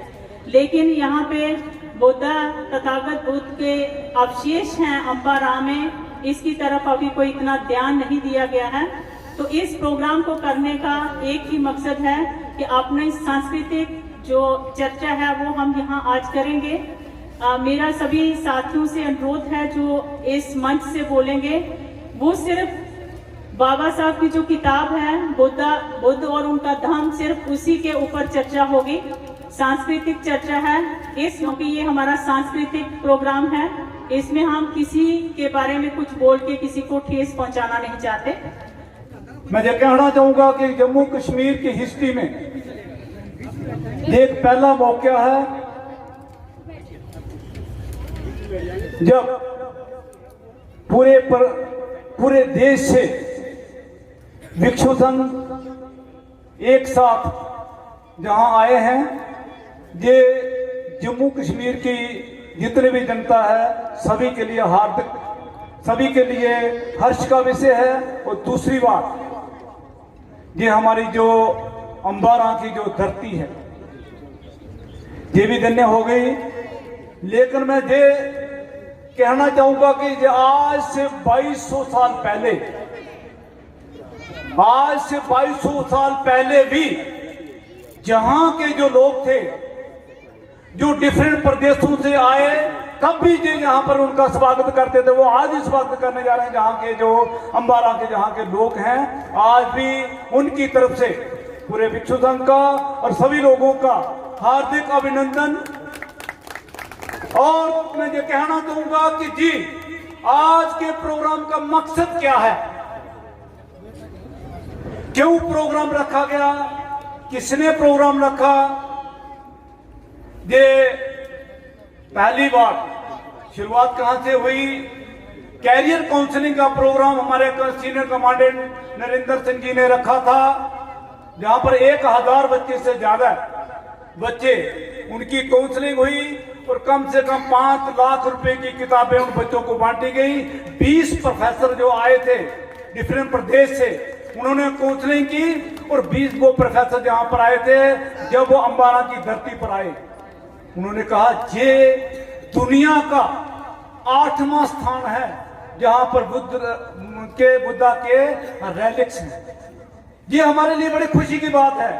लेकिन यहाँ पे बुद्धा तथागत बुद्ध के अवशेष हैं अम्बारां में, इसकी तरफ अभी कोई इतना ध्यान नहीं दिया गया है। तो इस प्रोग्राम को करने का एक ही मकसद है कि अपनी सांस्कृतिक जो चर्चा है वो हम यहाँ आज करेंगे। मेरा सभी साथियों से अनुरोध है जो इस मंच से बोलेंगे, वो सिर्फ बाबा साहब की जो किताब है बुद्ध और उनका धम्म, सिर्फ उसी के ऊपर चर्चा होगी। सांस्कृतिक चर्चा है इस, क्योंकि ये हमारा सांस्कृतिक प्रोग्राम है, इसमें हम किसी के बारे में कुछ बोल के किसी को ठेस पहुंचाना नहीं चाहते। मैं ये कहना चाहूंगा कि जम्मू कश्मीर की हिस्ट्री में एक पहला मौका है जब पूरे देश से भिक्षु संघ एक साथ जहां आए हैं। ये जम्मू कश्मीर की जितनी भी जनता है सभी के लिए हार्दिक, सभी के लिए हर्ष का विषय है। और दूसरी बात, ये हमारी जो अम्बारां की जो धरती है ये भी धन्य हो गई। लेकिन मैं ये कहना चाहूंगा कि आज से 2200 साल पहले, आज से 2200 साल पहले भी जहां के जो लोग थे जो डिफरेंट प्रदेशों से आए, तब भी जो यहाँ पर उनका स्वागत करते थे, वो आज ही स्वागत करने जा रहे हैं। जहाँ के जो अम्बारां के जहाँ के लोग हैं, आज भी उनकी तरफ से पूरे भिक्षु संघ का और सभी लोगों का हार्दिक अभिनंदन। और मैं ये कहना चाहूंगा कि जी आज के प्रोग्राम का मकसद क्या है। क्यों प्रोग्राम रखा गया, किसने प्रोग्राम रखा। ये पहली बार शुरुआत कहां से हुई, कैरियर काउंसलिंग का प्रोग्राम हमारे सीनियर कमांडेंट नरेंद्र सिंह जी ने रखा था, जहां पर 1000 बच्चे से ज्यादा बच्चे उनकी काउंसलिंग हुई और कम से कम 5 लाख रुपए की किताबें उन बच्चों को बांटी गई। 20 प्रोफेसर जो आए थे डिफरेंट प्रदेश से, उन्होंने काउंसलिंग की और 20 वो प्रोफेसर जहां पर आए थे, जब वो अंबाला की धरती पर आए, उन्होंने कहा ये दुनिया का 8वां स्थान है जहां पर बुद्धा के रेलिक्स हैं। ये हमारे लिए बड़ी खुशी की बात है।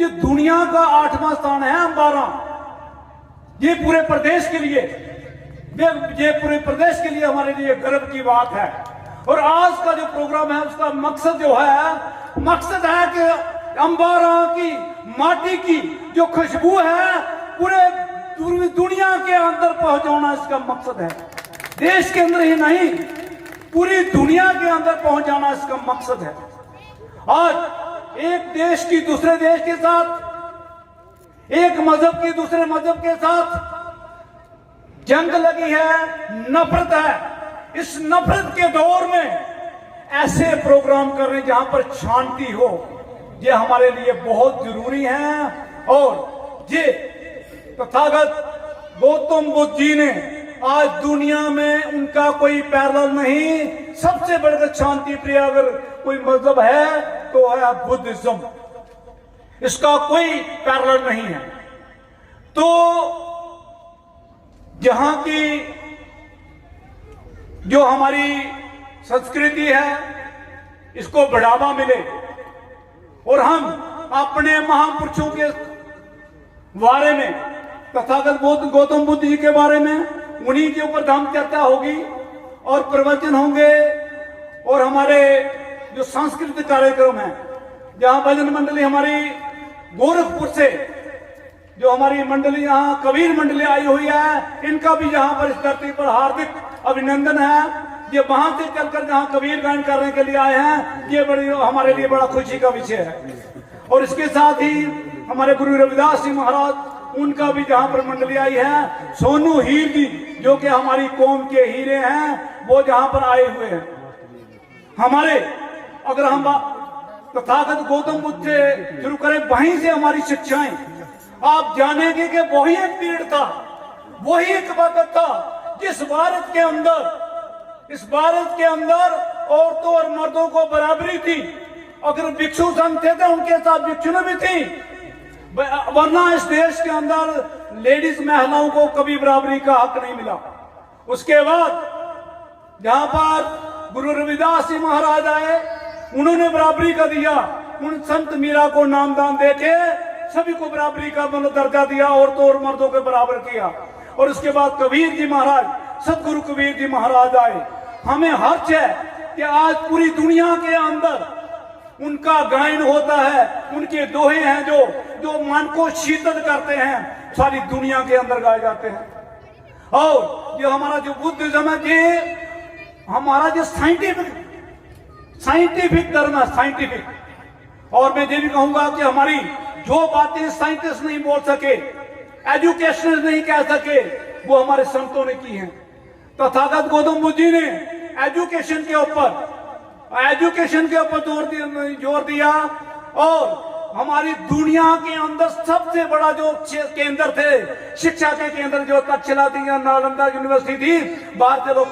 ये दुनिया का 8वां स्थान है अंबाला। ये पूरे प्रदेश के लिए, ये पूरे प्रदेश के लिए हमारे लिए गर्व की बात है। और आज का जो प्रोग्राम है उसका मकसद जो है, मकसद है कि अंबाला की माटी की जो खुशबू है पूरे दुनिया के अंदर पहुंचाना इसका मकसद है। देश के अंदर ही नहीं, पूरी दुनिया के अंदर पहुंच जाना इसका मकसद है। आज एक देश की दूसरे देश के साथ, एक मजहब की दूसरे मजहब के साथ जंग लगी है, नफरत है। इस नफरत के दौर में ऐसे प्रोग्राम कर रहे हैं जहां पर शांति हो, ये हमारे लिए बहुत जरूरी है। और ये तथागत गौतम बुद्ध जी ने आज दुनिया में उनका कोई पैरेलल नहीं। सबसे बढ़कर शांति प्रिय अगर कोई मजहब है तो है बुद्धिज्म, इसका कोई पैरेलल नहीं है। तो जहां की जो हमारी संस्कृति है इसको बढ़ावा मिले और हम अपने महापुरुषों के बारे में, तथागत गौतम बुद्ध जी के बारे में, उन्हीं के ऊपर धर्म चर्चा होगी और प्रवचन होंगे। और हमारे जो सांस्कृतिक कार्यक्रम है, जहां भजन मंडली हमारी गोरखपुर से जो हमारी मंडली यहाँ कबीर मंडली आई हुई है, इनका भी यहाँ पर इस धरती पर हार्दिक अभिनंदन है। ये वहां से चलकर जहाँ कबीर गायन करने के लिए आए हैं, ये बड़ी हमारे लिए बड़ा खुशी का विषय है। और इसके साथ ही हमारे गुरु रविदास जी महाराज, उनका भी जहां पर मंडली आई है, सोनू हीर जी जो कि हमारी कौम के हीरे हैं, वो जहां पर आए हुए हैं। हमारे अगर हम तथागत गौतम बुद्ध से शुरू करें, वहीं से हमारी शिक्षाएं आप जानेंगे कि वही एक पीरियड था, वही एक वक्त था जिस भारत के अंदर, इस भारत के अंदर औरतों और मर्दों को बराबरी थी। अगर भिक्षु संघ थे तो उनके साथ भिक्षुणी भी थी, वरना इस देश के अंदर लेडीज महिलाओं को कभी बराबरी का हक नहीं मिला। उसके बाद जहां पर गुरु रविदास जी महाराज आए, उन्होंने बराबरी का दिया। उन संत मीरा को नामदान देके सभी को बराबरी का दर्जा दिया, औरतों और मर्दों के बराबर किया। और उसके बाद कबीर जी महाराज, सतगुरु कबीर जी महाराज आए। हमें हर्ष है कि आज पूरी दुनिया के अंदर उनका गायन होता है, उनके दोहे हैं जो मन को शीतल करते हैं, सारी दुनिया के अंदर गाए जाते हैं। और जो हमारा जो बुद्धिज्म है, ये हमारा जो साइंटिफिक धर्म है, साइंटिफिक। और मैं ये भी कहूंगा कि हमारी जो बातें साइंटिस्ट नहीं बोल सके, एजुकेशनल नहीं कह सके, वो हमारे संतों ने की हैं। तथागत गौतम बुद्ध जी ने एजुकेशन के ऊपर जोर दिया। और हमारी दुनिया के अंदर सबसे बड़ा जो केंद्र थे, शिक्षा के केंद्र जो तक्षशिला थी या नालंदा यूनिवर्सिटी थी, बाहर से लोग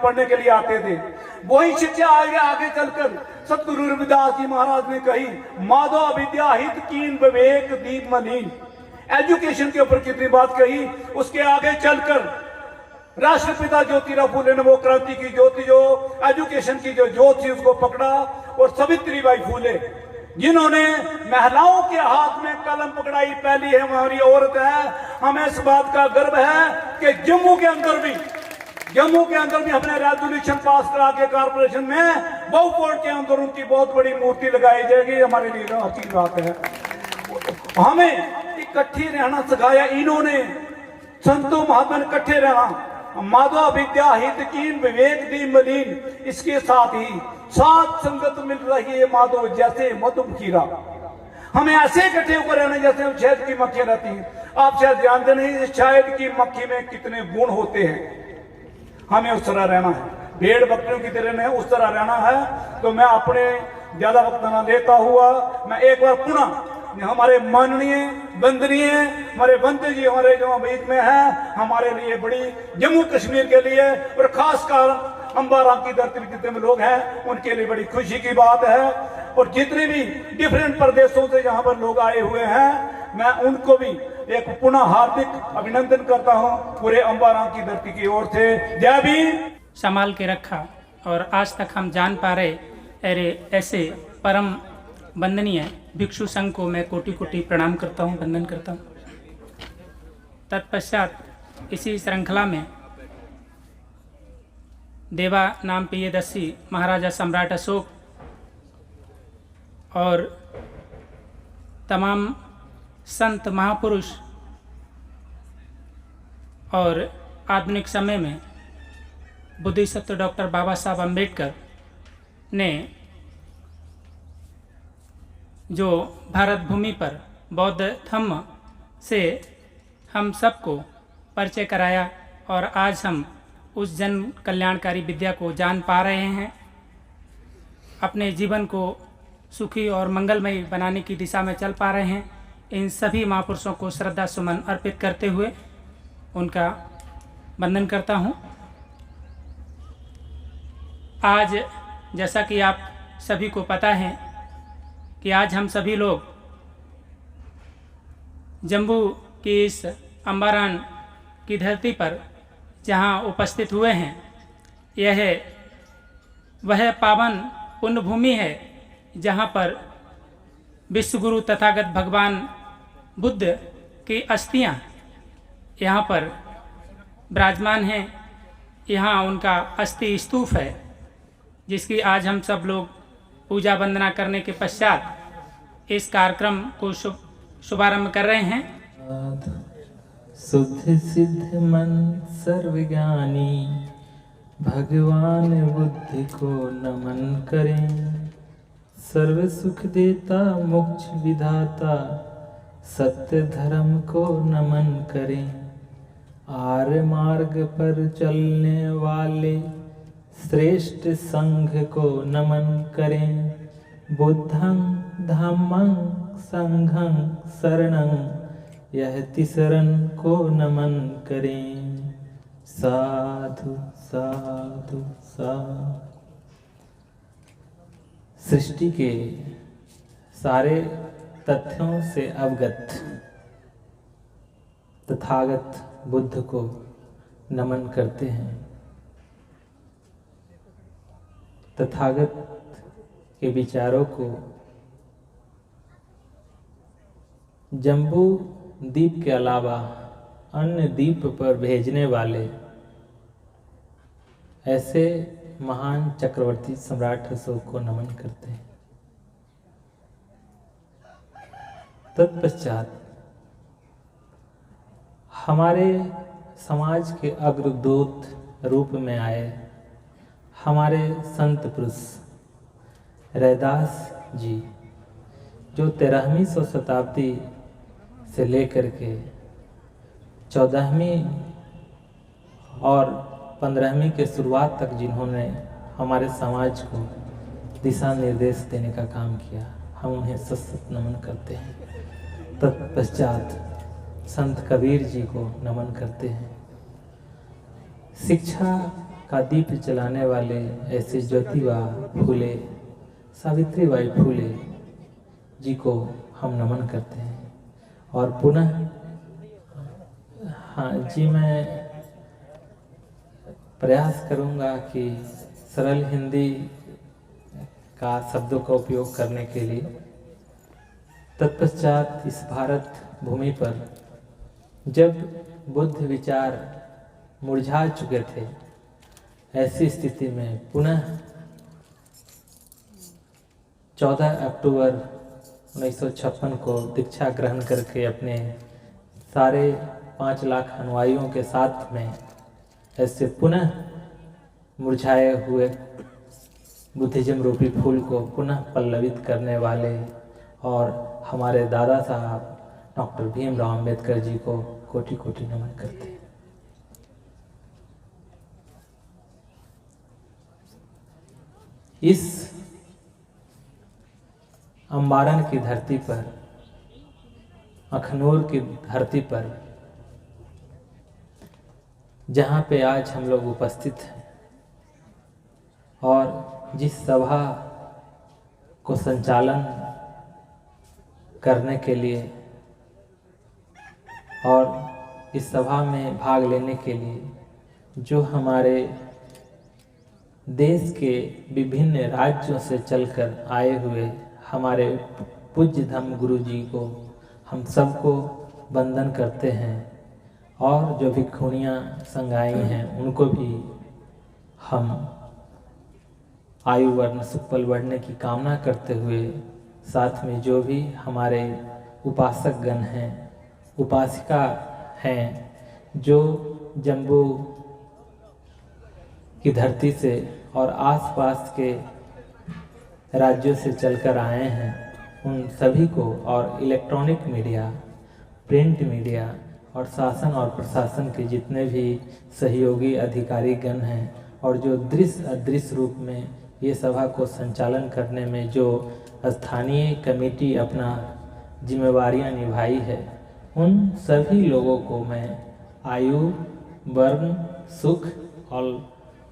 पढ़ने के लिए आते थे। वही शिक्षा आगे चलकर सतगुरु रविदास जी महाराज ने कही, माधव विद्या हित कीन विवेक दीप मलिन। एजुकेशन के ऊपर कितनी बात कही। उसके आगे चलकर राष्ट्रपिता ज्योतिराव फूले ने वो क्रांति की ज्योति, जो एजुकेशन की जो ज्योत थी, उसको पकड़ा। और सावित्रीबाई फूले, जिन्होंने महिलाओं के हाथ में कलम पकड़ाई, पहली है हमारी औरत है। हमें इस बात का गर्व है कि जम्मू के अंदर भी हमने रेजोल्यूशन पास करा के कारपोरेशन में बहुपोर्ट के अंदर उनकी बहुत बड़ी मूर्ति लगाई जाएगी। हमारे लिए अच्छी बात है। हमें इकट्ठे रहना सिखाया इन्होंने, संतों महात्मा ने इकट्ठे रहना। माधव विद्या हित कीन विवेक दी मलिन। इसके साथ ही साथ संगत मिल रही है माधो जैसे मधुमक्खीरा। हमें ऐसे इकट्ठे होकर रहना जैसे हम शहद की मक्खियां रहती हैं। आप शायद जानते नहीं शहद की मक्खी में कितने गुण होते हैं। हमें उस तरह रहना है, भेड़ बकरियों की तरह नहीं, उस तरह रहना है। तो मैं अपने ज्यादा वक्त न लेता हुआ मैं एक बार पुनः हमारे माननीय वंदनीय हमारे बंते जी हमारे जो बीच में है, हमारे लिए बड़ी जम्मू कश्मीर के लिए और खासकर अंबाराम की धरती में जितने लोग हैं उनके लिए बड़ी खुशी की बात है। और जितने भी डिफरेंट प्रदेशों से यहाँ पर लोग आए हुए हैं मैं उनको भी एक पुनः हार्दिक अभिनंदन करता हूँ पूरे अंबाराम की धरती की ओर से। जय भीम। संभाल के रखा और आज तक हम जान पा रहे अरे ऐसे परम वंदनीय भिक्षु संघ को मैं कोटि कोटि प्रणाम करता हूँ, वंदन करता हूँ। तत्पश्चात इसी श्रृंखला में देवा नाम प्रियदर्शी महाराजा सम्राट अशोक और तमाम संत महापुरुष और आधुनिक समय में बुद्धिसत्व डॉक्टर बाबा साहब अम्बेडकर ने जो भारत भूमि पर बौद्ध धम्म से हम सबको परिचय कराया और आज हम उस जन कल्याणकारी विद्या को जान पा रहे हैं। अपने जीवन को सुखी और मंगलमय बनाने की दिशा में चल पा रहे हैं। इन सभी महापुरुषों को श्रद्धा सुमन अर्पित करते हुए उनका वंदन करता हूँ। आज जैसा कि आप सभी को पता है कि आज हम सभी लोग जम्मू की इस अंबारान की धरती पर जहाँ उपस्थित हुए हैं, यह वह पावन पुण्य भूमि है जहाँ पर विश्वगुरु तथागत भगवान बुद्ध की अस्थियाँ यहाँ पर विराजमान हैं। यहाँ उनका अस्थि स्तूप है जिसकी आज हम सब लोग पूजा वंदना करने के पश्चात इस कार्यक्रम को शुभारंभ कर रहे हैं। शुद्ध सिद्ध मन सर्वज्ञानी भगवान बुद्ध को नमन करें। सर्व सुख देता मोक्ष विधाता सत्य धर्म को नमन करें। आर्य मार्ग पर चलने वाले श्रेष्ठ संघ को नमन करें। बुद्धं धम्मं संघं शरणं यह तिसरन को नमन करें। साधु साधु साधु। सृष्टि के सारे तथ्यों से अवगत तथागत बुद्ध को नमन करते हैं। तथागत के विचारों को जम्बू द्वीप के अलावा अन्य द्वीप पर भेजने वाले ऐसे महान चक्रवर्ती सम्राट अशोक को नमन करते हैं। तत्पश्चात हमारे समाज के अग्रदूत रूप में आए हमारे संत पुरुष रैदास जी, जो 13वीं शताब्दी से लेकर के 14वीं और 15वीं के शुरुआत तक जिन्होंने हमारे समाज को दिशा निर्देश देने का काम किया, हम उन्हें सशक्त नमन करते हैं। तत्पश्चात संत कबीर जी को नमन करते हैं। शिक्षा का दीप जलाने वाले ऐसे ज्योतिबा फूले, सावित्रीबाई फूले जी को हम नमन करते हैं। और पुनः हाँ जी, मैं प्रयास करूंगा कि सरल हिंदी का शब्दों का उपयोग करने के लिए। तत्पश्चात इस भारत भूमि पर जब बुद्ध विचार मुरझा चुके थे, ऐसी स्थिति में पुनः 14 अक्टूबर 1956 को दीक्षा ग्रहण करके अपने सारे 5 लाख अनुयायियों के साथ में ऐसे पुनः मुरझाए हुए बुद्धिज्म रूपी फूल को पुनः पल्लवित करने वाले और हमारे दादा साहब डॉक्टर भीमराव अंबेडकर जी को कोटि कोटि नमन करते हैं। इस अम्बारन की धरती पर, अखनूर की धरती पर, जहाँ पे आज हम लोग उपस्थित हैं और जिस सभा को संचालन करने के लिए और इस सभा में भाग लेने के लिए जो हमारे देश के विभिन्न राज्यों से चलकर आए हुए हमारे पूज्य धम्म गुरु जी को हम सबको वंदन करते हैं और जो भिक्षुणियाँ संगाई हैं उनको भी हम आयु वर्ण सुखबल बढ़ने की कामना करते हुए, साथ में जो भी हमारे उपासक गण हैं, उपासिका हैं, जो जम्मू की धरती से और आसपास के राज्यों से चलकर आए हैं, उन सभी को और इलेक्ट्रॉनिक मीडिया, प्रिंट मीडिया और शासन और प्रशासन के जितने भी सहयोगी अधिकारी गण हैं और जो दृश्य अदृश्य रूप में ये सभा को संचालन करने में जो स्थानीय कमेटी अपना जिम्मेवारियां निभाई है, उन सभी लोगों को मैं आयु वर्ण सुख और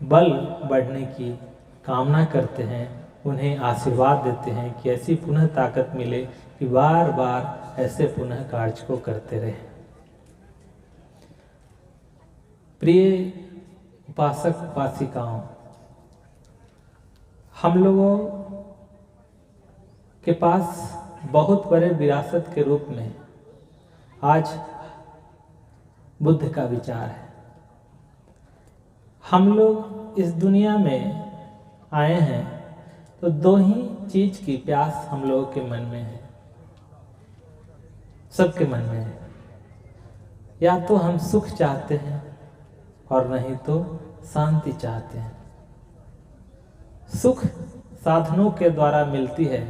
बल बढ़ने की कामना करते हैं, उन्हें आशीर्वाद देते हैं कि ऐसी पुनः ताकत मिले कि बार बार ऐसे पुनः कार्य को करते रहें। प्रिय उपासक उपासिकाओं, हम लोगों के पास बहुत बड़े विरासत के रूप में आज बुद्ध का विचार है। हम लोग इस दुनिया में आए हैं तो दो ही चीज की प्यास हम लोगों के मन में है, सबके मन में है। या तो हम सुख चाहते हैं और नहीं तो शांति चाहते हैं। सुख साधनों के द्वारा मिलती है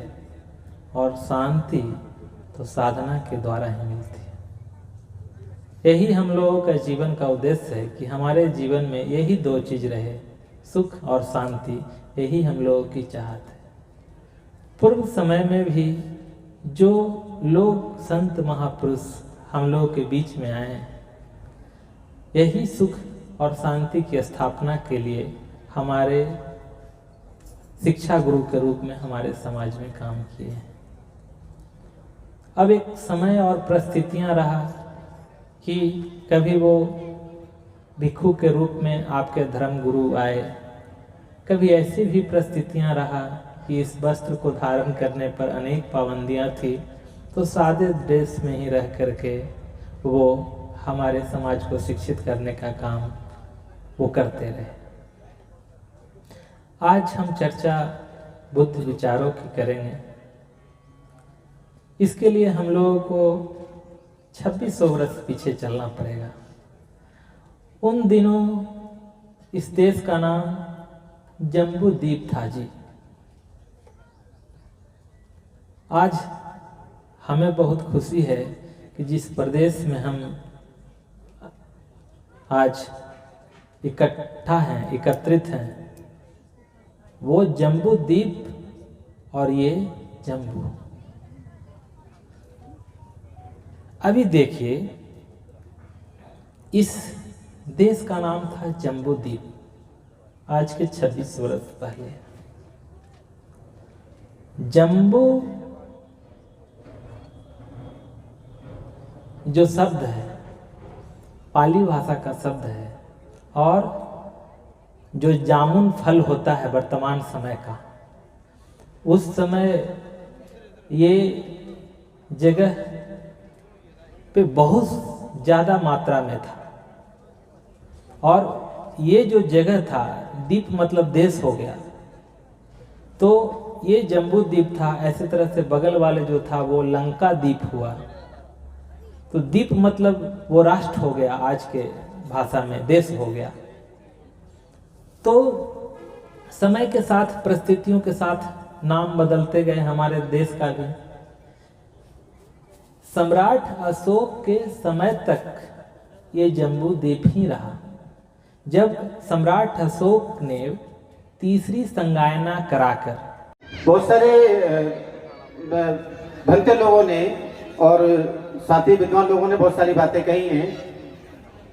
और शांति तो साधना के द्वारा ही मिलती है। यही हम लोगों का जीवन का उद्देश्य है कि हमारे जीवन में यही दो चीज रहे, सुख और शांति, यही हम लोगों की चाहत है। पूर्व समय में भी जो लोग संत महापुरुष हम लोगों के बीच में आए, यही सुख और शांति की स्थापना के लिए हमारे शिक्षा गुरु के रूप में हमारे समाज में काम किए हैं। अब एक समय और परिस्थितियां रहा कि कभी वो भिक्षु के रूप में आपके धर्म गुरु आए, कभी ऐसी भी परिस्थितियां रहा कि इस वस्त्र को धारण करने पर अनेक पाबंदियां थी, तो सादे ड्रेस में ही रह करके वो हमारे समाज को शिक्षित करने का काम वो करते रहे। आज हम चर्चा बुद्ध विचारों की करेंगे। इसके लिए हम लोगों को 2600 वर्ष पीछे चलना पड़ेगा। उन दिनों इस देश का नाम जम्बू द्वीप था जी। आज हमें बहुत खुशी है कि जिस प्रदेश में हम आज इकट्ठा हैं, एकत्रित हैं, वो जम्बू द्वीप और ये जम्बू। अभी देखिए, इस देश का नाम था जम्बू द्वीप आज के 26 वर्ष पहले। जम्बू जो शब्द है पाली भाषा का शब्द है और जो जामुन फल होता है वर्तमान समय का, उस समय ये जगह पे बहुत ज़्यादा मात्रा में था। और ये जो जगह था, द्वीप मतलब देश हो गया, तो ये जम्बू द्वीप था। ऐसे तरह से बगल वाले जो था वो लंका द्वीप हुआ, तो द्वीप मतलब वो राष्ट्र हो गया, आज के भाषा में देश हो गया। तो समय के साथ, परिस्थितियों के साथ नाम बदलते गए हमारे देश का भी। सम्राट अशोक के समय तक ये जम्बूद्वीप ही रहा। जब सम्राट अशोक ने तीसरी संगायना कराकर बहुत सारे भक्ति लोगों ने और साथी विद्वान लोगों ने बहुत सारी बातें कही हैं।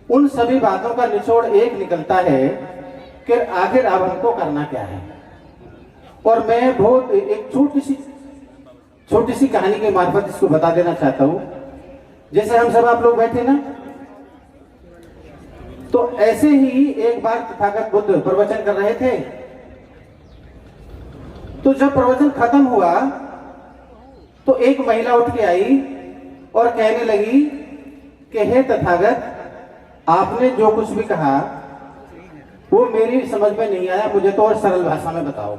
उन सभी बातों का निचोड़ एक निकलता है कि आखिर अब हमको करना क्या है। और मैं बहुत एक छोटी सी कहानी के मार्फत इसको बता देना चाहता हूं। जैसे हम सब आप लोग बैठे ना, तो ऐसे ही एक बार तथागत बुद्ध प्रवचन कर रहे थे। तो जब प्रवचन खत्म हुआ तो एक महिला उठ के आई और कहने लगी कि हे तथागत, आपने जो कुछ भी कहा वो मेरी समझ में नहीं आया, मुझे तो और सरल भाषा में बताओ।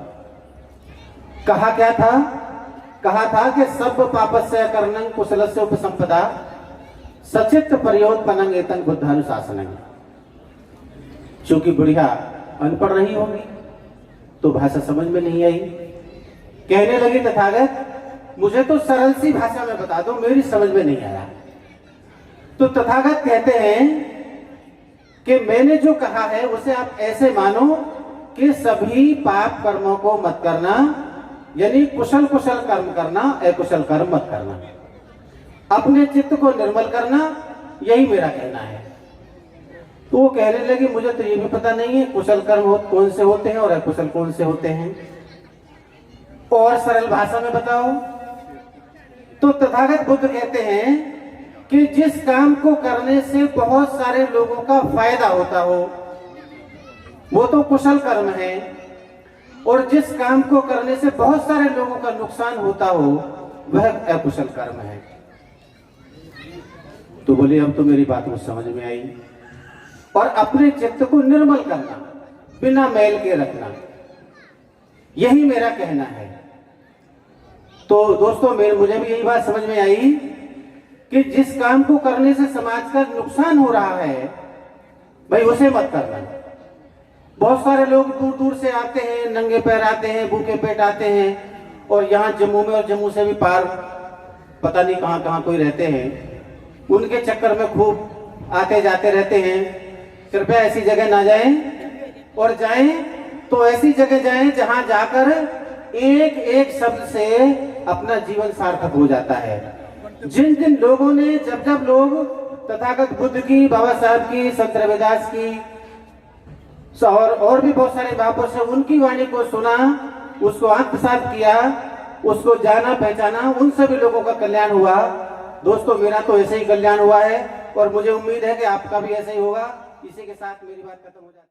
कहा क्या था? कहा था कि सब पापस्य कर्णं कुशलस्य उपसंपदा सचित्त प्रयोत्पन्नं एतं बुद्धानुशासनं। चूंकि बुढ़िया अनपढ़ रही होगी तो भाषा समझ में नहीं आई। कहने लगी तथागत, मुझे तो सरल सी भाषा में बता दो, मेरी समझ में नहीं आया। तो तथागत कहते हैं कि मैंने जो कहा है उसे आप ऐसे मानो कि सभी पाप कर्मों को मत करना, यानी कुशल कर्म करना, अकुशल कर्म मत करना, अपने चित्त को निर्मल करना, यही मेरा कहना है। तो वो कहने लगी, मुझे तो ये भी पता नहीं है कुशल कर्म कौन से होते हैं और अकुशल कौन से होते हैं, और सरल भाषा में बताओ। तो तथागत बुद्ध कहते हैं कि जिस काम को करने से बहुत सारे लोगों का फायदा होता हो वो तो कुशल कर्म है, और जिस काम को करने से बहुत सारे लोगों का नुकसान होता हो वह अकुशल कर्म है। तो बोले, अब तो मेरी बात कुछ समझ में आई। और अपने चित्त को निर्मल करना, बिना मैल के रखना, यही मेरा कहना है। तो दोस्तों, मुझे भी यही बात समझ में आई कि जिस काम को करने से समाज का नुकसान हो रहा है भाई उसे मत करना। बहुत सारे लोग दूर दूर से आते हैं, नंगे पैर आते हैं, भूखे पेट आते हैं, और यहाँ जम्मू में और जम्मू से भी पार पता नहीं कहाँ कहाँ कोई रहते हैं, उनके चक्कर में खूब आते जाते रहते हैं। कृपया ऐसी जगह ना जाएं, और जाएं तो ऐसी जगह जाएं जहां जाकर एक एक शब्द से अपना जीवन सार्थक हो जाता है। जिन जिन लोगों ने, जब जब लोग तथागत बुद्ध की, बाबा साहब की, संत रविदास की और भी बहुत सारे बाबों से उनकी वाणी को सुना, उसको आत्मसात किया, उसको जाना पहचाना, उन सभी लोगों का कल्याण हुआ। दोस्तों, मेरा तो ऐसे ही कल्याण हुआ है और मुझे उम्मीद है कि आपका भी ऐसे ही होगा। इसी के साथ मेरी बात खत्म हो जाती है।